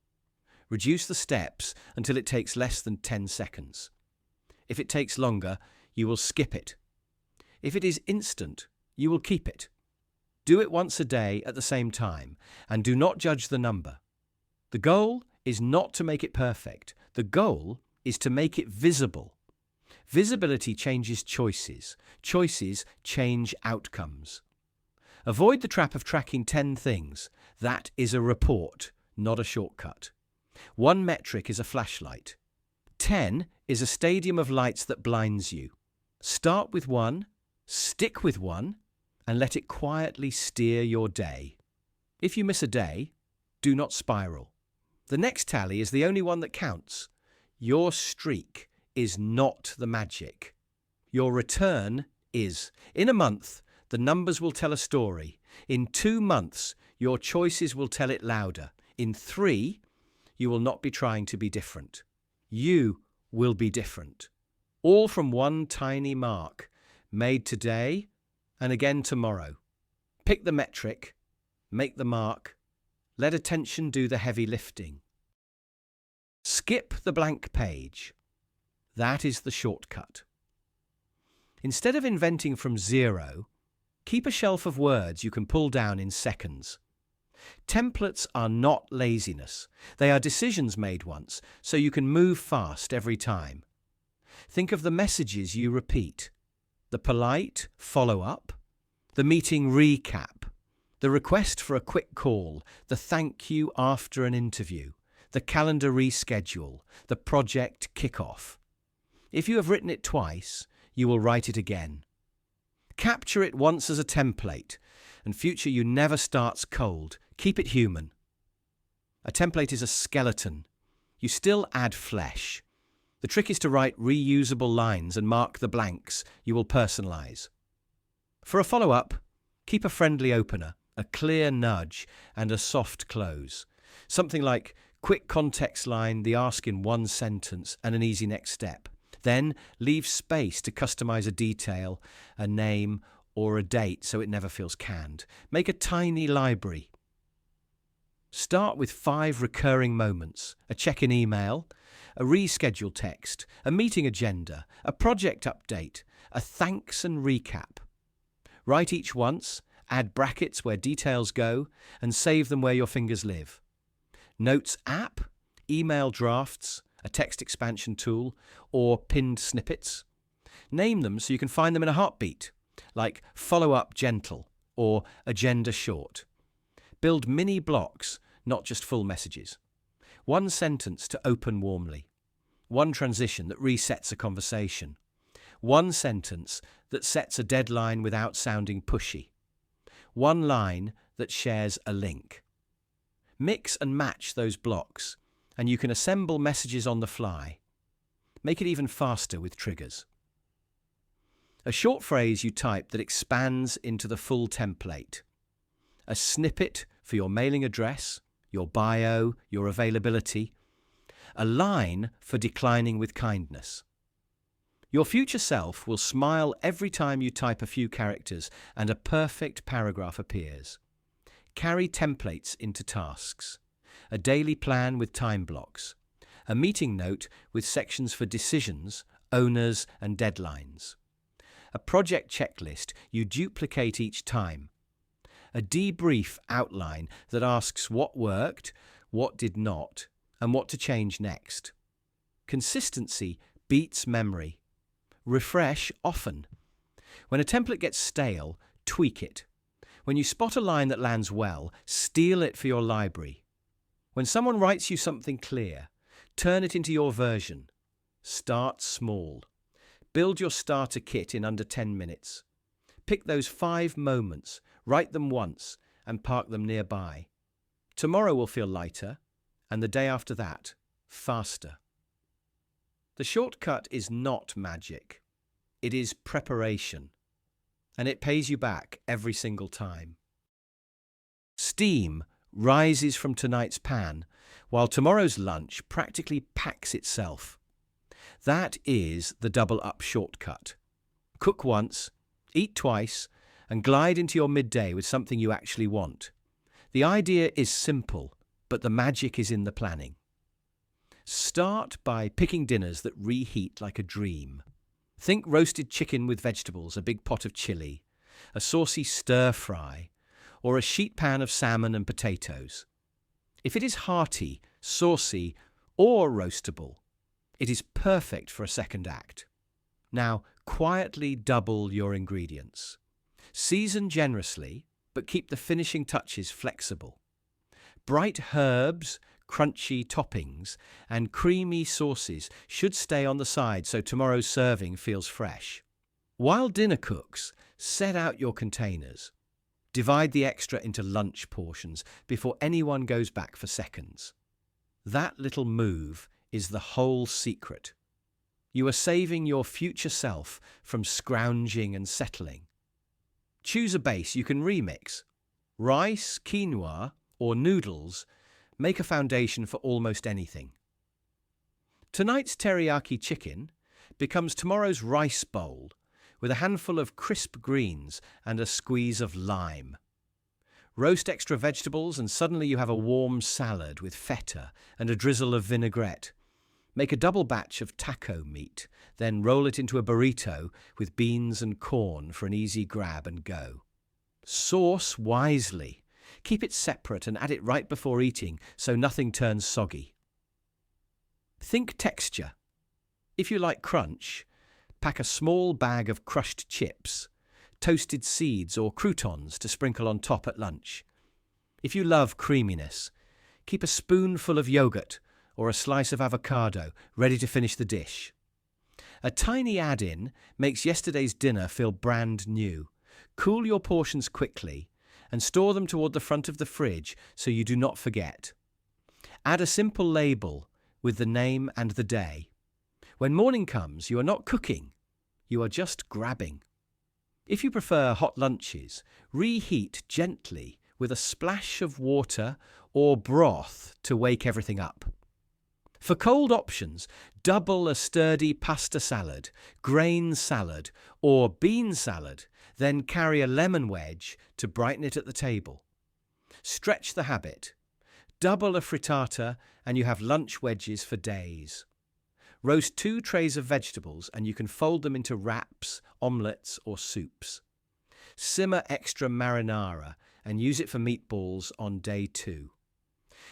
Reduce the steps until it takes less than 10 seconds. If it takes longer, you will skip it. If it is instant, you will keep it. Do it once a day at the same time, and do not judge the number. The goal is not to make it perfect. The goal is to make it visible. Visibility changes choices. Choices change outcomes. Avoid the trap of tracking 10 things. That is a report, not a shortcut. One metric is a flashlight. 10 is a stadium of lights that blinds you. Start with one, stick with one, and let it quietly steer your day. If you miss a day, do not spiral. The next tally is the only one that counts. Your streak is not the magic. Your return is. In a month, the numbers will tell a story. In 2 months, your choices will tell it louder. In 3, you will not be trying to be different. You will be different. All from one tiny mark, made today and again tomorrow. Pick the metric, make the mark, let attention do the heavy lifting. Skip the blank page. That is the shortcut. Instead of inventing from zero, keep a shelf of words you can pull down in seconds. Templates are not laziness. They are decisions made once, so you can move fast every time. Think of the messages you repeat: the polite follow-up, the meeting recap, the request for a quick call, the thank you after an interview, the calendar reschedule, the project kickoff. If you have written it twice, you will write it again. Capture it once as a template, and future you never starts cold. Keep it human. A template is a skeleton. You still add flesh. The trick is to write reusable lines and mark the blanks you will personalize. For a follow-up, keep a friendly opener, a clear nudge, and a soft close. Something like quick context line, the ask in one sentence, and an easy next step. Then leave space to customize a detail, a name, or a date so it never feels canned. Make a tiny library. Start with 5 recurring moments: a check-in email, a reschedule text, a meeting agenda, a project update, a thanks and recap. Write each once, add brackets where details go, and save them where your fingers live. Notes app, email drafts, a text expansion tool, or pinned snippets. Name them so you can find them in a heartbeat, like follow-up gentle or agenda short. Build mini blocks, not just full messages. One sentence to open warmly. One transition that resets a conversation. One sentence that sets a deadline without sounding pushy. One line that shares a link. Mix and match those blocks, and you can assemble messages on the fly. Make it even faster with triggers. A short phrase you type that expands into the full template. A snippet for your mailing address, your bio, your availability. A line for declining with kindness. Your future self will smile every time you type a few characters and a perfect paragraph appears. Carry templates into tasks. A daily plan with time blocks. A meeting note with sections for decisions, owners, and deadlines. A project checklist you duplicate each time. A debrief outline that asks what worked, what did not, and what to change next. Consistency beats memory. Refresh often. When a template gets stale, tweak it. When you spot a line that lands well, steal it for your library. When someone writes you something clear, turn it into your version. Start small. Build your starter kit in under 10 minutes. Pick those 5 moments, write them once, and park them nearby. Tomorrow will feel lighter, and the day after that, faster. The shortcut is not magic. It is preparation, and it pays you back every single time. Steam rises from tonight's pan, while tomorrow's lunch practically packs itself. That is the double-up shortcut. Cook once, eat twice, and glide into your midday with something you actually want. The idea is simple, but the magic is in the planning. Start by picking dinners that reheat like a dream. Think roasted chicken with vegetables, a big pot of chili, a saucy stir-fry, or a sheet pan of salmon and potatoes. If it is hearty, saucy, or roastable, it is perfect for a second act. Now, quietly double your ingredients. Season generously, but keep the finishing touches flexible. Bright herbs, crunchy toppings, and creamy sauces should stay on the side so tomorrow's serving feels fresh. While dinner cooks, set out your containers. Divide the extra into lunch portions before anyone goes back for seconds. That little move is the whole secret. You are saving your future self from scrounging and settling. Choose a base you can remix. Rice, quinoa, or noodles make a foundation for almost anything. Tonight's teriyaki chicken becomes tomorrow's rice bowl with a handful of crisp greens and a squeeze of lime. Roast extra vegetables and suddenly you have a warm salad with feta and a drizzle of vinaigrette. Make a double batch of taco meat, then roll it into a burrito with beans and corn for an easy grab and go. Sauce wisely. Keep it separate and add it right before eating so nothing turns soggy. Think texture. If you like crunch, pack a small bag of crushed chips, toasted seeds or croutons to sprinkle on top at lunch. If you love creaminess, keep a spoonful of yogurt or a slice of avocado ready to finish the dish. A tiny add-in makes yesterday's dinner feel brand new. Cool your portions quickly and store them toward the front of the fridge so you do not forget. Add a simple label with the name and the day. When morning comes, you are not cooking, you are just grabbing. If you prefer hot lunches, reheat gently with a splash of water or broth to wake everything up. For cold options, double a sturdy pasta salad, grain salad, or bean salad, then carry a lemon wedge to brighten it at the table. Stretch the habit. Double a frittata and you have lunch wedges for days. Roast 2 trays of vegetables and you can fold them into wraps, omelettes, or soups. Simmer extra marinara and use it for meatballs on day 2.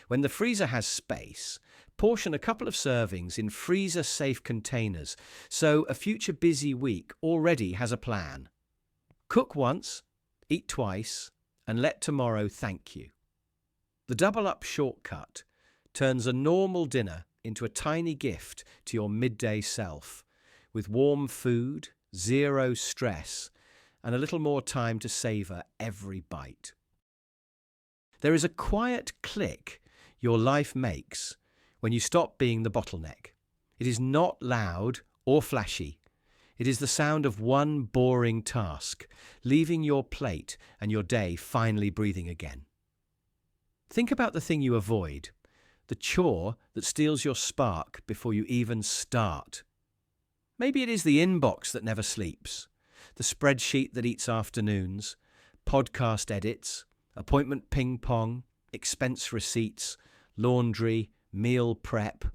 When the freezer has space, portion a couple of servings in freezer-safe containers so a future busy week already has a plan. Cook once, eat twice, and let tomorrow thank you. The double-up shortcut turns a normal dinner into a tiny gift to your midday self, with warm food, zero stress, and a little more time to savor every bite. There is a quiet click your life makes when you stop being the bottleneck. It is not loud or flashy. It is the sound of one boring task, leaving your plate and your day finally breathing again. Think about the thing you avoid, the chore that steals your spark before you even start. Maybe it is the inbox that never sleeps, the spreadsheet that eats afternoons, podcast edits, appointment ping-pong, expense receipts, laundry, meal prep,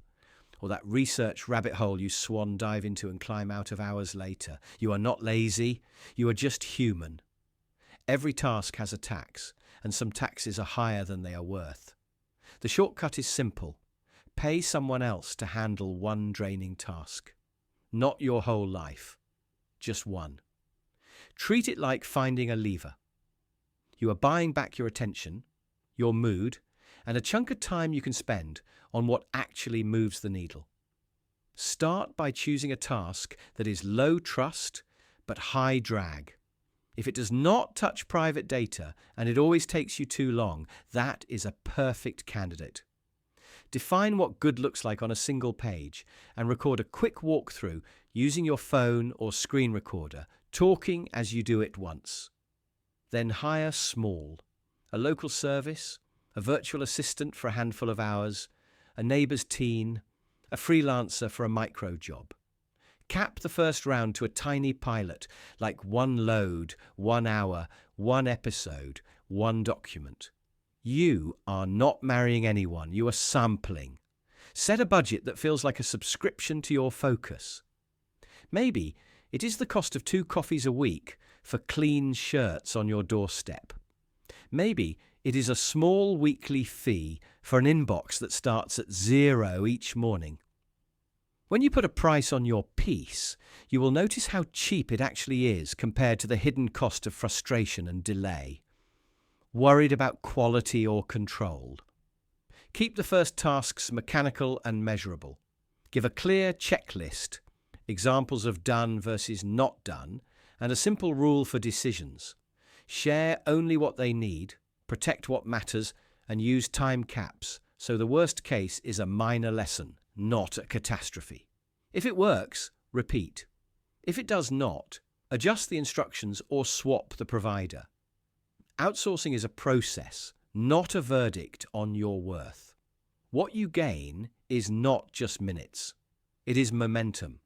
or that research rabbit hole you swan dive into and climb out of hours later. You are not lazy, you are just human. Every task has a tax, and some taxes are higher than they are worth. The shortcut is simple. Pay someone else to handle one draining task. Not your whole life, just one. Treat it like finding a lever. You are buying back your attention, your mood, and a chunk of time you can spend on what actually moves the needle. Start by choosing a task that is low trust but high drag. If it does not touch private data and it always takes you too long, that is a perfect candidate. Define what good looks like on a single page and record a quick walkthrough using your phone or screen recorder, talking as you do it once. Then hire small, a local service, a virtual assistant for a handful of hours, a neighbour's teen, a freelancer for a micro job. Cap the first round to a tiny pilot, like 1 load, 1 hour, 1 episode, 1 document. You are not marrying anyone, you are sampling. Set a budget that feels like a subscription to your focus. Maybe it is the cost of 2 coffees a week for clean shirts on your doorstep. Maybe it is a small weekly fee for an inbox that starts at 0 each morning. When you put a price on your peace, you will notice how cheap it actually is compared to the hidden cost of frustration and delay. Worried about quality or control? Keep the first tasks mechanical and measurable. Give a clear checklist, examples of done versus not done, and a simple rule for decisions. Share only what they need, protect what matters, and use time caps, so the worst case is a minor lesson, not a catastrophe. If it works, repeat. If it does not, adjust the instructions or swap the provider. Outsourcing is a process, not a verdict on your worth. What you gain is not just minutes. It is momentum.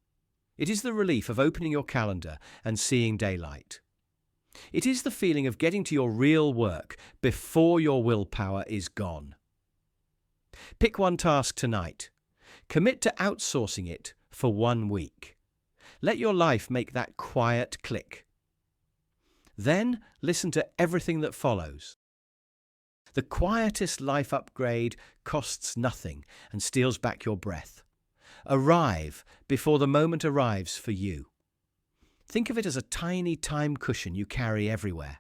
It is the relief of opening your calendar and seeing daylight. It is the feeling of getting to your real work before your willpower is gone. Pick one task tonight. Commit to outsourcing it for 1 week. Let your life make that quiet click. Then listen to everything that follows. The quietest life upgrade costs nothing and steals back your breath. Arrive before the moment arrives for you. Think of it as a tiny time cushion you carry everywhere.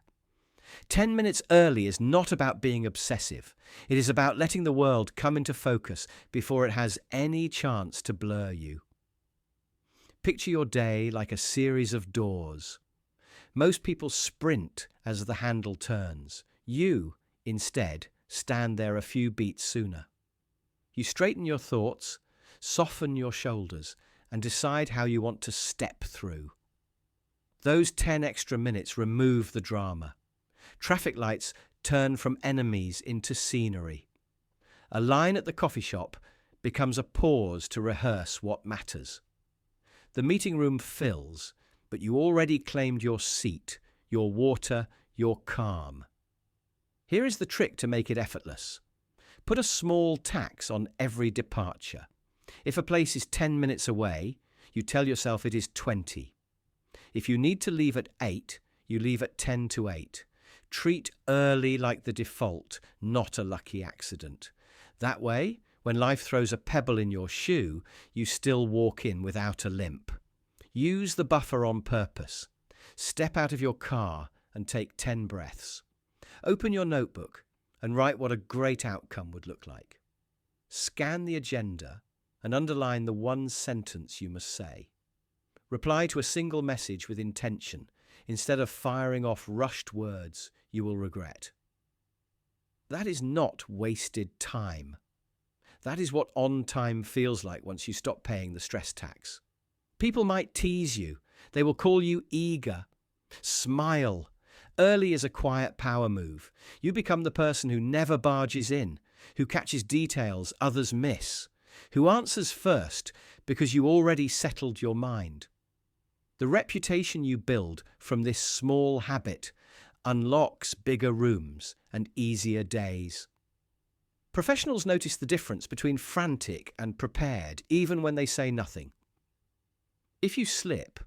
10 minutes early is not about being obsessive. It is about letting the world come into focus before it has any chance to blur you. Picture your day like a series of doors. Most people sprint as the handle turns. You, instead, stand there a few beats sooner. You straighten your thoughts, soften your shoulders, and decide how you want to step through. Those 10 extra minutes remove the drama. Traffic lights turn from enemies into scenery. A line at the coffee shop becomes a pause to rehearse what matters. The meeting room fills, but you already claimed your seat, your water, your calm. Here is the trick to make it effortless. Put a small tax on every departure. If a place is 10 minutes away, you tell yourself it is 20. If you need to leave at 8, you leave at 10 to 8. Treat early like the default, not a lucky accident. That way, when life throws a pebble in your shoe, you still walk in without a limp. Use the buffer on purpose. Step out of your car and take 10 breaths. Open your notebook and write what a great outcome would look like. Scan the agenda and underline the one sentence you must say. Reply to a single message with intention instead of firing off rushed words you will regret. That is not wasted time. That is what on time feels like once you stop paying the stress tax. People might tease you. They will call you eager. Smile. Early is a quiet power move. You become the person who never barges in, who catches details others miss, who answers first because you already settled your mind. The reputation you build from this small habit unlocks bigger rooms and easier days. Professionals notice the difference between frantic and prepared, even when they say nothing. If you slip,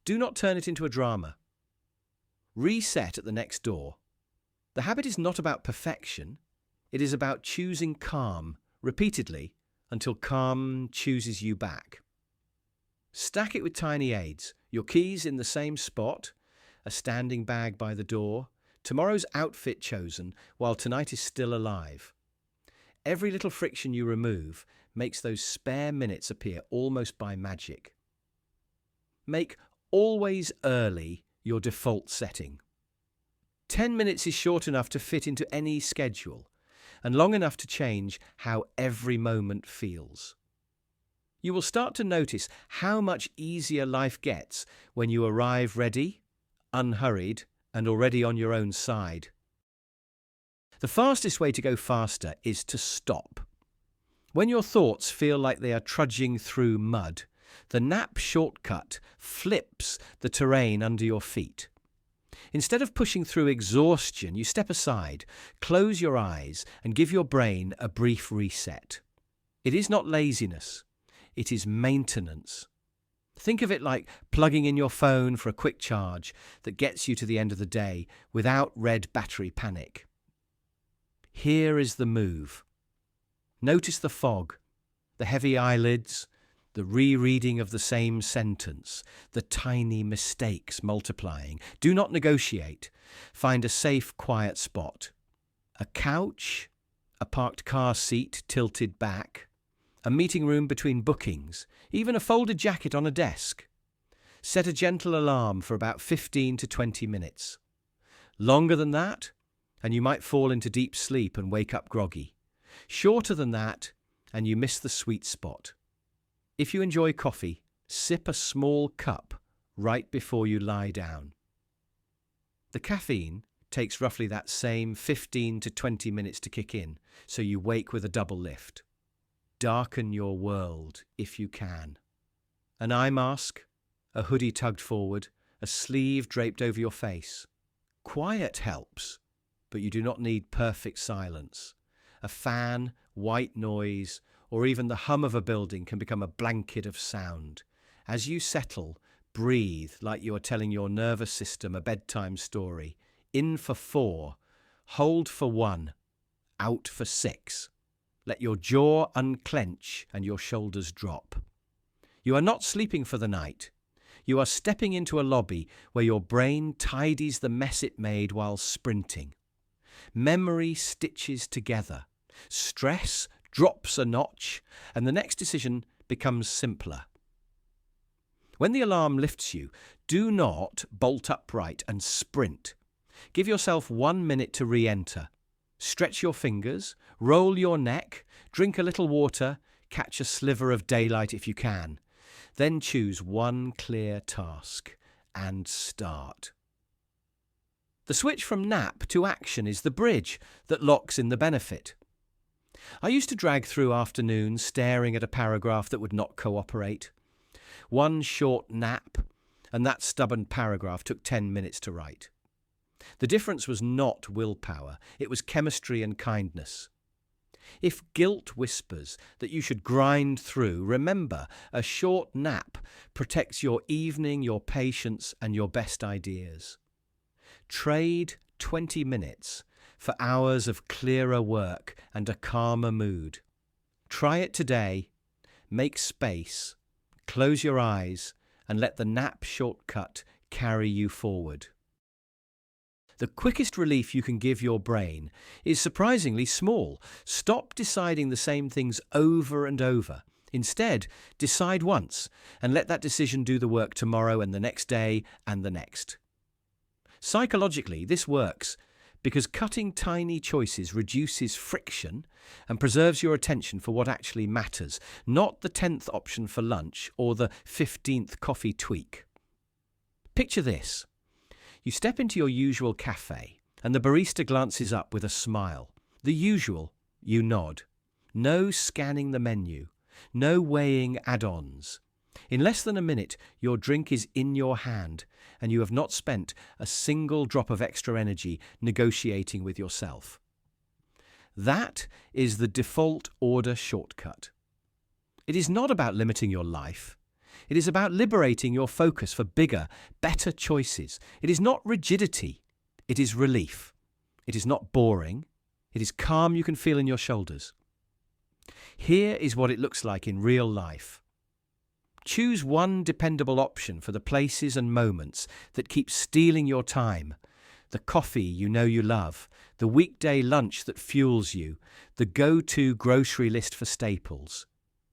do not turn it into a drama. Reset at the next door. The habit is not about perfection. It is about choosing calm repeatedly until calm chooses you back. Stack it with tiny aids. Your keys in the same spot, a standing bag by the door, tomorrow's outfit chosen while tonight is still alive. Every little friction you remove makes those spare minutes appear almost by magic. Make always early your default setting. 10 minutes is short enough to fit into any schedule and long enough to change how every moment feels. You will start to notice how much easier life gets when you arrive ready, unhurried, and already on your own side. The fastest way to go faster is to stop. When your thoughts feel like they are trudging through mud, the nap shortcut flips the terrain under your feet. Instead of pushing through exhaustion, you step aside, close your eyes, and give your brain a brief reset. It is not laziness. It is maintenance. Think of it like plugging in your phone for a quick charge that gets you to the end of the day without red battery panic. Here is the move. Notice the fog, the heavy eyelids, the rereading of the same sentence, the tiny mistakes multiplying. Do not negotiate. Find a safe, quiet spot. A couch, a parked car seat tilted back, a meeting room between bookings, even a folded jacket on a desk. Set a gentle alarm for about 15 to 20 minutes. Longer than that, and you might fall into deep sleep and wake up groggy. Shorter than that, and you miss the sweet spot. If you enjoy coffee, sip a small cup right before you lie down. The caffeine takes roughly that same 15 to 20 minutes to kick in, so you wake with a double lift. Darken your world if you can. An eye mask, a hoodie tugged forward, a sleeve draped over your face. Quiet helps, but you do not need perfect silence. A fan, white noise, or even the hum of a building can become a blanket of sound. As you settle, breathe like you are telling your nervous system a bedtime story. In for 4, hold for 1, out for 6. Let your jaw unclench and your shoulders drop. You are not sleeping for the night. You are stepping into a lobby where your brain tidies the mess it made while sprinting. Memory stitches together. Stress drops a notch, and the next decision becomes simpler. When the alarm lifts you, do not bolt upright and sprint. Give yourself 1 minute to re-enter. Stretch your fingers, roll your neck, drink a little water, catch a sliver of daylight if you can. Then choose one clear task and start. The switch from nap to action is the bridge that locks in the benefit. I used to drag through afternoons staring at a paragraph that would not cooperate. One short nap, and that stubborn paragraph took 10 minutes to write. The difference was not willpower, it was chemistry and kindness. If guilt whispers that you should grind through, remember, a short nap protects your evening, your patience, and your best ideas. Trade 20 minutes for hours of clearer work and a calmer mood. Try it today. Make space, close your eyes, and let the nap shortcut carry you forward. The quickest relief you can give your brain is surprisingly small. Stop deciding the same things over and over. Instead, decide once and let that decision do the work tomorrow and the next day and the next. Psychologically, this works because cutting tiny choices reduces friction and preserves your attention for what actually matters, not the 10th option for lunch or the 15th coffee tweak. Picture this. You step into your usual cafe, and the barista glances up with a smile. The usual, you nod. No scanning the menu, no weighing add-ons. In less than a minute, your drink is in your hand, and you have not spent a single drop of extra energy negotiating with yourself. That is the default order shortcut. It is not about limiting your life. It is about liberating your focus for bigger, better choices. It is not rigidity. It is relief. It is not boring. It is calm you can feel in your shoulders. Here is what it looks like in real life. Choose one dependable option for the places and moments that keep stealing your time. The coffee you know you love, the weekday lunch that fuels you, the go-to grocery list for staples.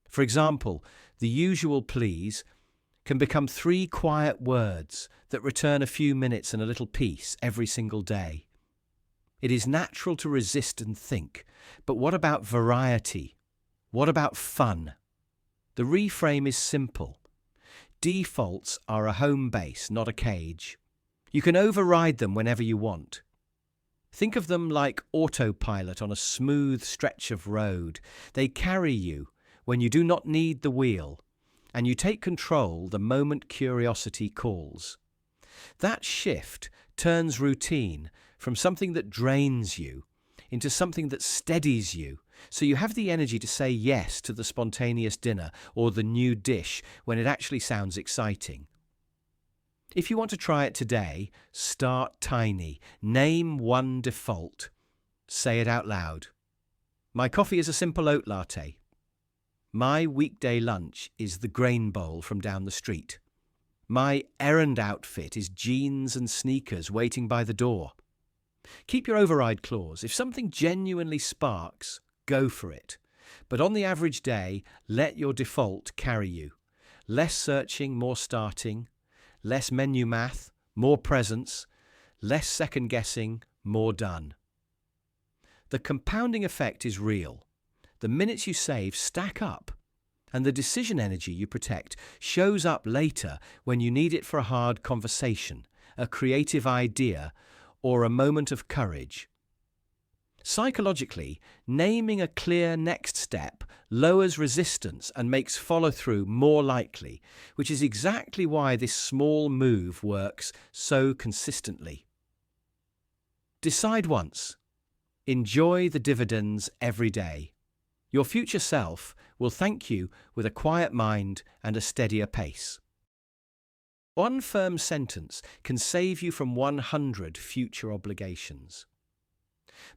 For example, the usual please can become 3 quiet words that return a few minutes and a little peace every single day. It is natural to resist and think, but what about variety? What about fun? The reframe is simple. Defaults are a home base, not a cage. You can override them whenever you want. Think of them like autopilot on a smooth stretch of road. They carry you when you do not need the wheel, and you take control the moment curiosity calls. That shift turns routine from something that drains you into something that steadies you, so you have the energy to say yes to the spontaneous dinner or the new dish when it actually sounds exciting. If you want to try it today, start tiny. Name one default. Say it out loud. My coffee is a simple oat latte. My weekday lunch is the grain bowl from down the street. My errand outfit is jeans and sneakers waiting by the door. Keep your override clause. If something genuinely sparks, go for it. But on the average day, let your default carry you. Less searching, more starting. Less menu math, more presence. Less second guessing, more done. The compounding effect is real. The minutes you save stack up, and the decision energy you protect shows up later when you need it for a hard conversation, a creative idea, or a moment of courage. Psychologically, naming a clear next step lowers resistance and makes follow-through more likely, which is exactly why this small move works so consistently. Decide once. Enjoy the dividends every day. Your future self will thank you with a quiet mind and a steadier pace. One firm sentence can save you from 100 future obligations.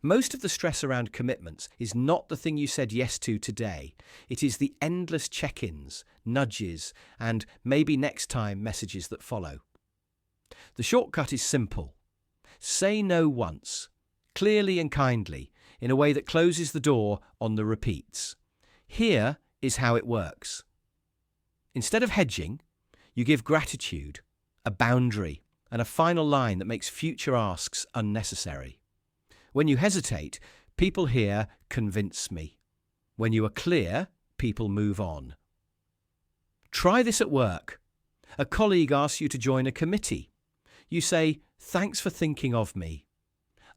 Most of the stress around commitments is not the thing you said yes to today. It is the endless check-ins, nudges, and maybe next time messages that follow. The shortcut is simple. Say no once, clearly and kindly, in a way that closes the door on the repeats. Here is how it works. Instead of hedging, you give gratitude, a boundary, and a final line that makes future asks unnecessary. When you hesitate, people hear, "Convince me." When you are clear, people move on. Try this at work. A colleague asks you to join a committee. You say, "Thanks for thinking of me.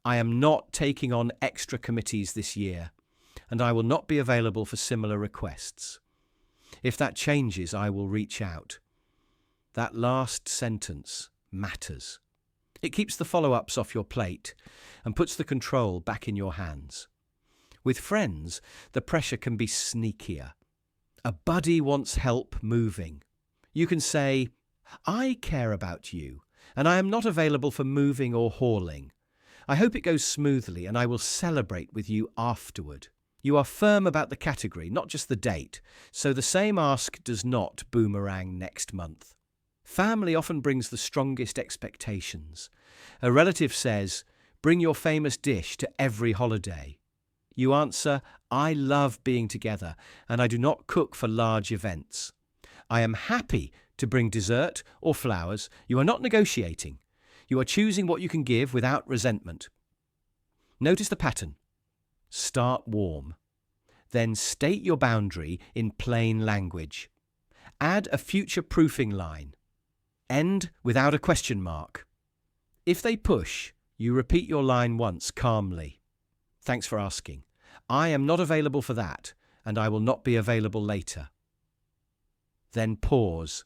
I am not taking on extra committees this year, and I will not be available for similar requests. If that changes, I will reach out." That last sentence matters. It keeps the follow-ups off your plate and puts the control back in your hands. With friends, the pressure can be sneakier. A buddy wants help moving. You can say, "I care about you, and I am not available for moving or hauling. I hope it goes smoothly, and I will celebrate with you afterward." You are firm about the category, not just the date, so the same ask does not boomerang next month. Family often brings the strongest expectations. A relative says, "Bring your famous dish to every holiday." You answer, "I love being together, and I do not cook for large events. I am happy to bring dessert or flowers." You are not negotiating. You are choosing what you can give without resentment. Notice the pattern. Start warm. Then state your boundary in plain language. Add a future-proofing line. End without a question mark. If they push, you repeat your line once calmly. "Thanks for asking. I am not available for that, and I will not be available later." Then pause.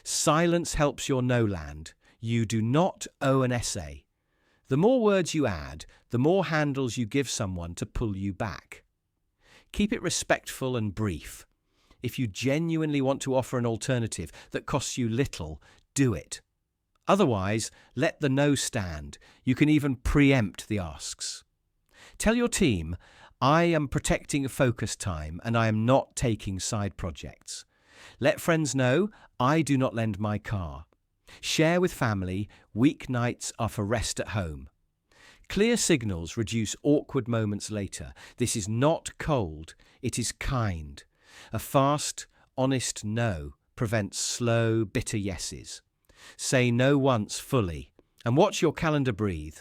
Silence helps your no land. You do not owe an essay. The more words you add, the more handles you give someone to pull you back. Keep it respectful and brief. If you genuinely want to offer an alternative that costs you little, do it. Otherwise, let the no stand. You can even preempt the asks. Tell your team, "I am protecting focus time and I am not taking side projects." Let friends know, "I do not lend my car." Share with family, "Weeknights are for rest at home." Clear signals reduce awkward moments later. This is not cold, it is kind. A fast, honest no prevents slow, bitter yeses. Say no once fully, and watch your calendar breathe.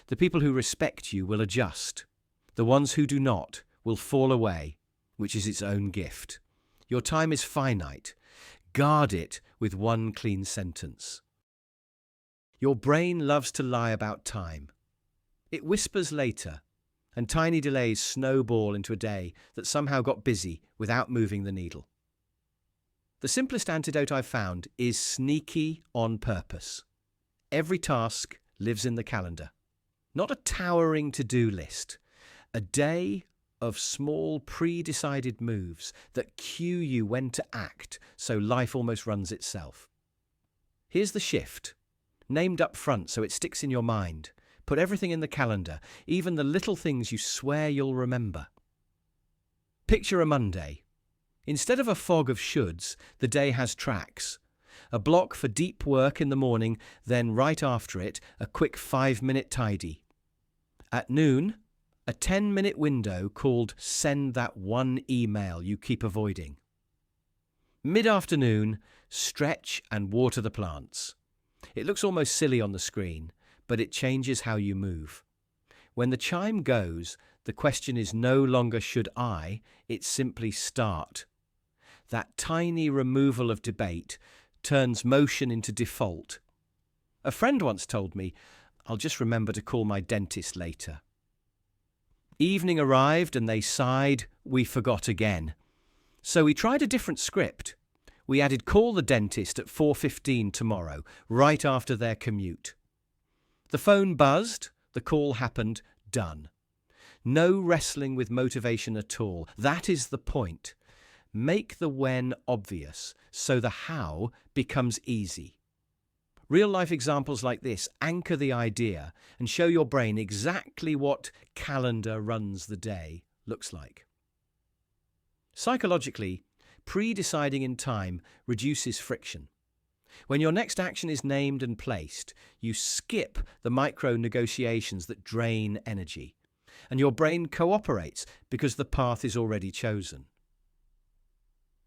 The people who respect you will adjust. The ones who do not will fall away, which is its own gift. Your time is finite. Guard it with one clean sentence. Your brain loves to lie about time. It whispers later, and tiny delays snowball into a day that somehow got busy without moving the needle. The simplest antidote I've found is sneaky on purpose. Every task lives in the calendar. Not a towering to-do list. A day of small pre-decided moves that cue you when to act so life almost runs itself. Here's the shift. Named up front so it sticks in your mind. Put everything in the calendar, even the little things you swear you'll remember. Picture a Monday. Instead of a fog of shoulds, the day has tracks. A block for deep work in the morning, then right after it, a quick 5-minute tidy. At noon, a 10-minute window called "Send that one email you keep avoiding." Mid-afternoon, stretch and water the plants. It looks almost silly on the screen, but it changes how you move. When the chime goes, the question is no longer "should I?" It's simply "start." That tiny removal of debate turns motion into default. A friend once told me, "I'll just remember to call my dentist later." Evening arrived and they sighed, "We forgot again." So we tried a different script. We added "call the dentist at 4:15 tomorrow, right after their commute." The phone buzzed, the call happened, done. No wrestling with motivation at all. That is the point. Make the when obvious so the how becomes easy. Real-life examples like this anchor the idea and show your brain exactly what calendar runs the day looks like. Psychologically, pre-deciding in time reduces friction. When your next action is named and placed, you skip the micro-negotiations that drain energy, and your brain cooperates because the path is already chosen.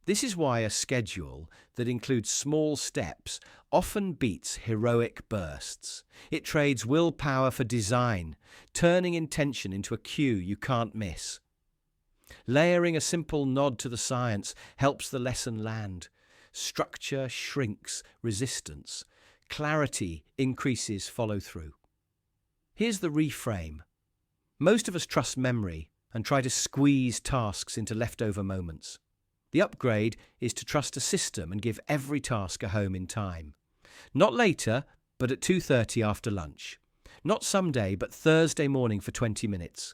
This is why a schedule that includes small steps often beats heroic bursts. It trades willpower for design, turning intention into a cue you can't miss. Layering a simple nod to the science helps the lesson land. Structure shrinks resistance. Clarity increases follow-through. Here's the reframe. Most of us trust memory and try to squeeze tasks into leftover moments. The upgrade is to trust a system and give every task a home in time. Not later, but at 2:30 after lunch. Not someday, but Thursday morning for 20 minutes.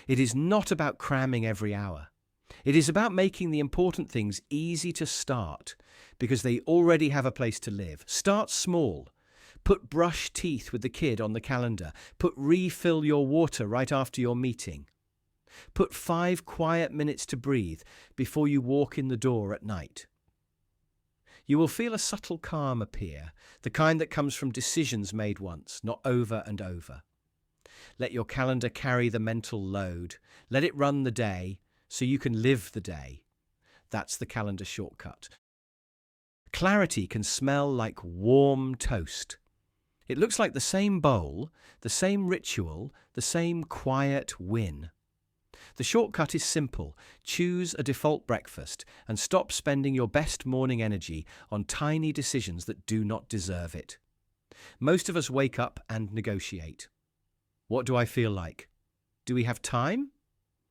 It is not about cramming every hour. It is about making the important things easy to start because they already have a place to live. Start small. Put brush teeth with the kid on the calendar. Put refill your water right after your meeting. Put 5 quiet minutes to breathe before you walk in the door at night. You will feel a subtle calm appear, the kind that comes from decisions made once, not over and over. Let your calendar carry the mental load. Let it run the day so you can live the day. That's the calendar shortcut. Clarity can smell like warm toast. It looks like the same bowl, the same ritual, the same quiet win. The shortcut is simple. Choose a default breakfast and stop spending your best morning energy on tiny decisions that do not deserve it. Most of us wake up and negotiate. What do I feel like? Do we have time?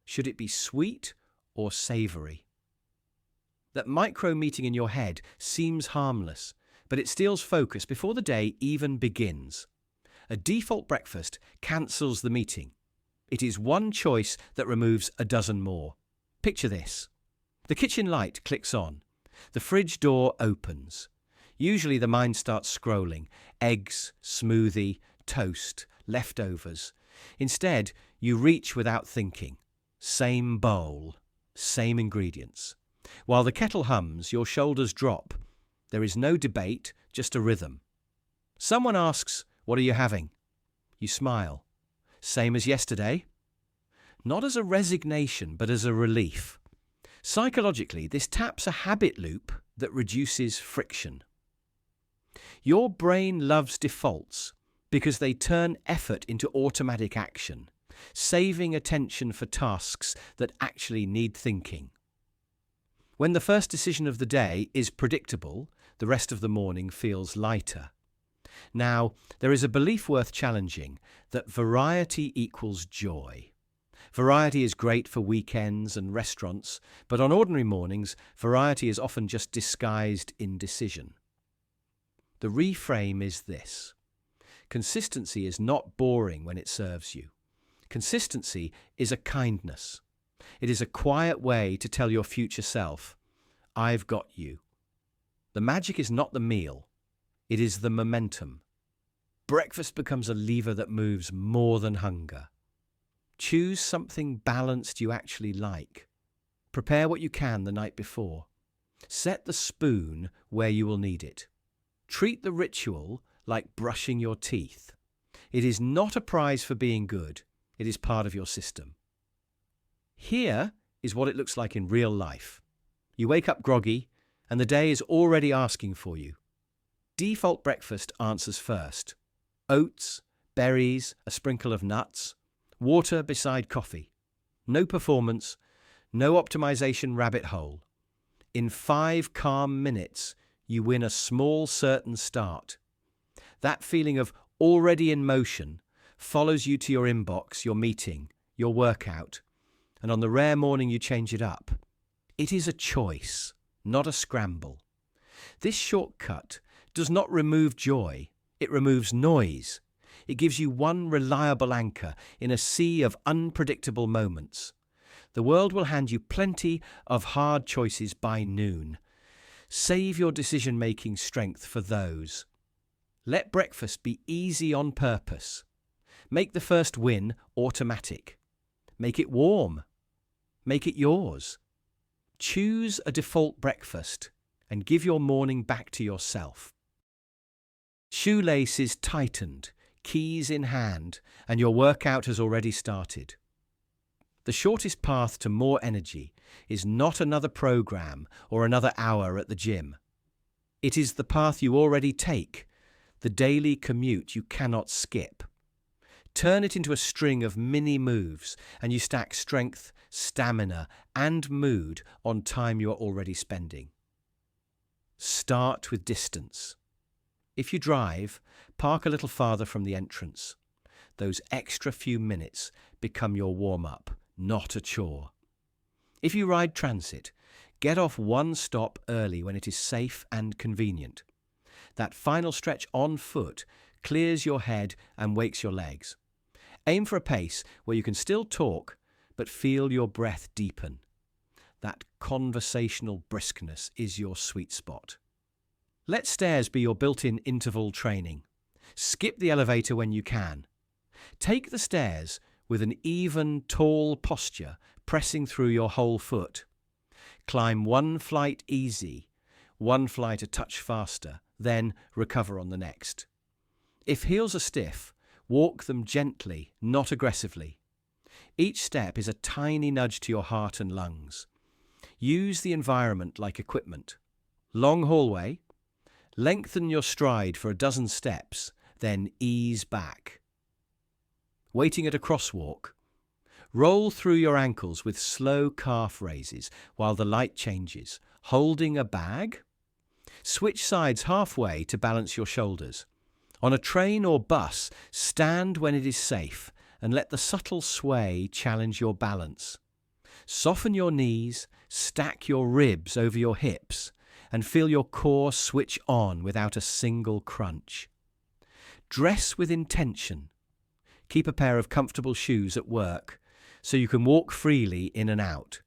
Should it be sweet or savory? That micro meeting in your head seems harmless, but it steals focus before the day even begins. A default breakfast cancels the meeting. It is one choice that removes a dozen more. Picture this. The kitchen light clicks on. The fridge door opens. Usually the mind starts scrolling. Eggs, smoothie, toast, leftovers. Instead, you reach without thinking. Same bowl, same ingredients. While the kettle hums, your shoulders drop. There is no debate, just a rhythm. Someone asks, "What are you having?" You smile. Same as yesterday? Not as a resignation, but as a relief. Psychologically, this taps a habit loop that reduces friction. Your brain loves defaults because they turn effort into automatic action, saving attention for tasks that actually need thinking. When the first decision of the day is predictable, the rest of the morning feels lighter. Now, there is a belief worth challenging that variety equals joy. Variety is great for weekends and restaurants, but on ordinary mornings, variety is often just disguised indecision. The reframe is this. Consistency is not boring when it serves you. Consistency is a kindness. It is a quiet way to tell your future self, "I've got you." The magic is not the meal. It is the momentum. Breakfast becomes a lever that moves more than hunger. Choose something balanced you actually like. Prepare what you can the night before. Set the spoon where you will need it. Treat the ritual like brushing your teeth. It is not a prize for being good. It is part of your system. Here is what it looks like in real life. You wake up groggy, and the day is already asking for you. Default breakfast answers first. Oats, berries, a sprinkle of nuts, water beside coffee. No performance, no optimization rabbit hole. In 5 calm minutes, you win a small certain start. That feeling of already in motion follows you to your inbox, your meeting, your workout, and on the rare morning you change it up. It is a choice, not a scramble. This shortcut does not remove joy, it removes noise. It gives you one reliable anchor in a sea of unpredictable moments. The world will hand you plenty of hard choices by noon. Save your decision-making strength for those. Let breakfast be easy on purpose. Make the first win automatic. Make it warm. Make it yours. Choose a default breakfast and give your morning back to yourself. Shoelaces tightened, keys in hand, and your workout has already started. The shortest path to more energy is not another program or another hour at the gym. It is the path you already take, the daily commute you cannot skip. Turn it into a string of mini moves, and you stack strength, stamina, and mood on time you are already spending. Start with distance. If you drive, park a little farther from the entrance. Those extra few minutes become your warm-up, not a chore. If you ride transit, get off one stop early when it is safe and convenient. That final stretch on foot clears your head and wakes your legs. Aim for a pace where you can still talk, but feel your breath deepen. That conversational briskness is your sweet spot. Let stairs be your built-in interval training. Skip the elevator when you can. Take the stairs with an even, tall posture, pressing through your whole foot. Climb one flight easy, one flight a touch faster, then recover on the next. If heels are stiff, walk them gently, not aggressively. Each step is a tiny nudge to your heart and lungs. Use the environment like equipment. Long hallway. Lengthen your stride for a dozen steps, then ease back. Waiting at a crosswalk. Roll through your ankles with slow calf raises while the light changes. Holding a bag. Switch sides halfway to balance your shoulders. On a train or bus, stand when it is safe and let the subtle sway challenge your balance. Soften your knees, stack your ribs over your hips, and feel your core switch on without a single crunch. Dress with intention. Keep a pair of comfortable shoes at work so you can walk freely in and out.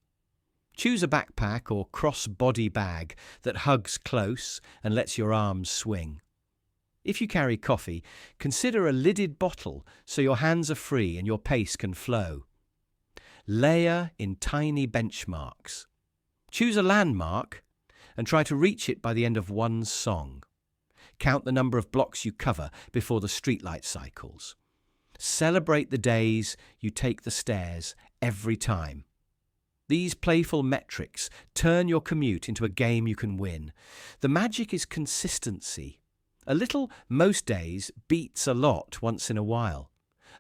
Choose a backpack or cross-body bag that hugs close and lets your arms swing. If you carry coffee, consider a lidded bottle so your hands are free and your pace can flow. Layer in tiny benchmarks. Choose a landmark and try to reach it by the end of one song. Count the number of blocks you cover before the streetlight cycles. Celebrate the days you take the stairs every time. These playful metrics turn your commute into a game you can win. The magic is consistency. A little most days beats a lot once in a while.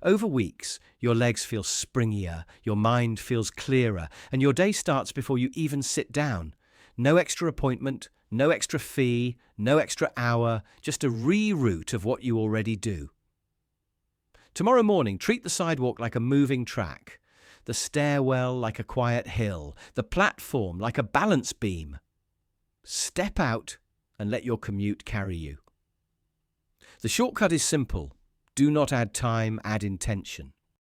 Over weeks, your legs feel springier, your mind feels clearer, and your day starts before you even sit down. No extra appointment, no extra fee, no extra hour, just a reroute of what you already do. Tomorrow morning, treat the sidewalk like a moving track, the stairwell like a quiet hill, the platform like a balance beam. Step out and let your commute carry you. The shortcut is simple. Do not add time, add intention.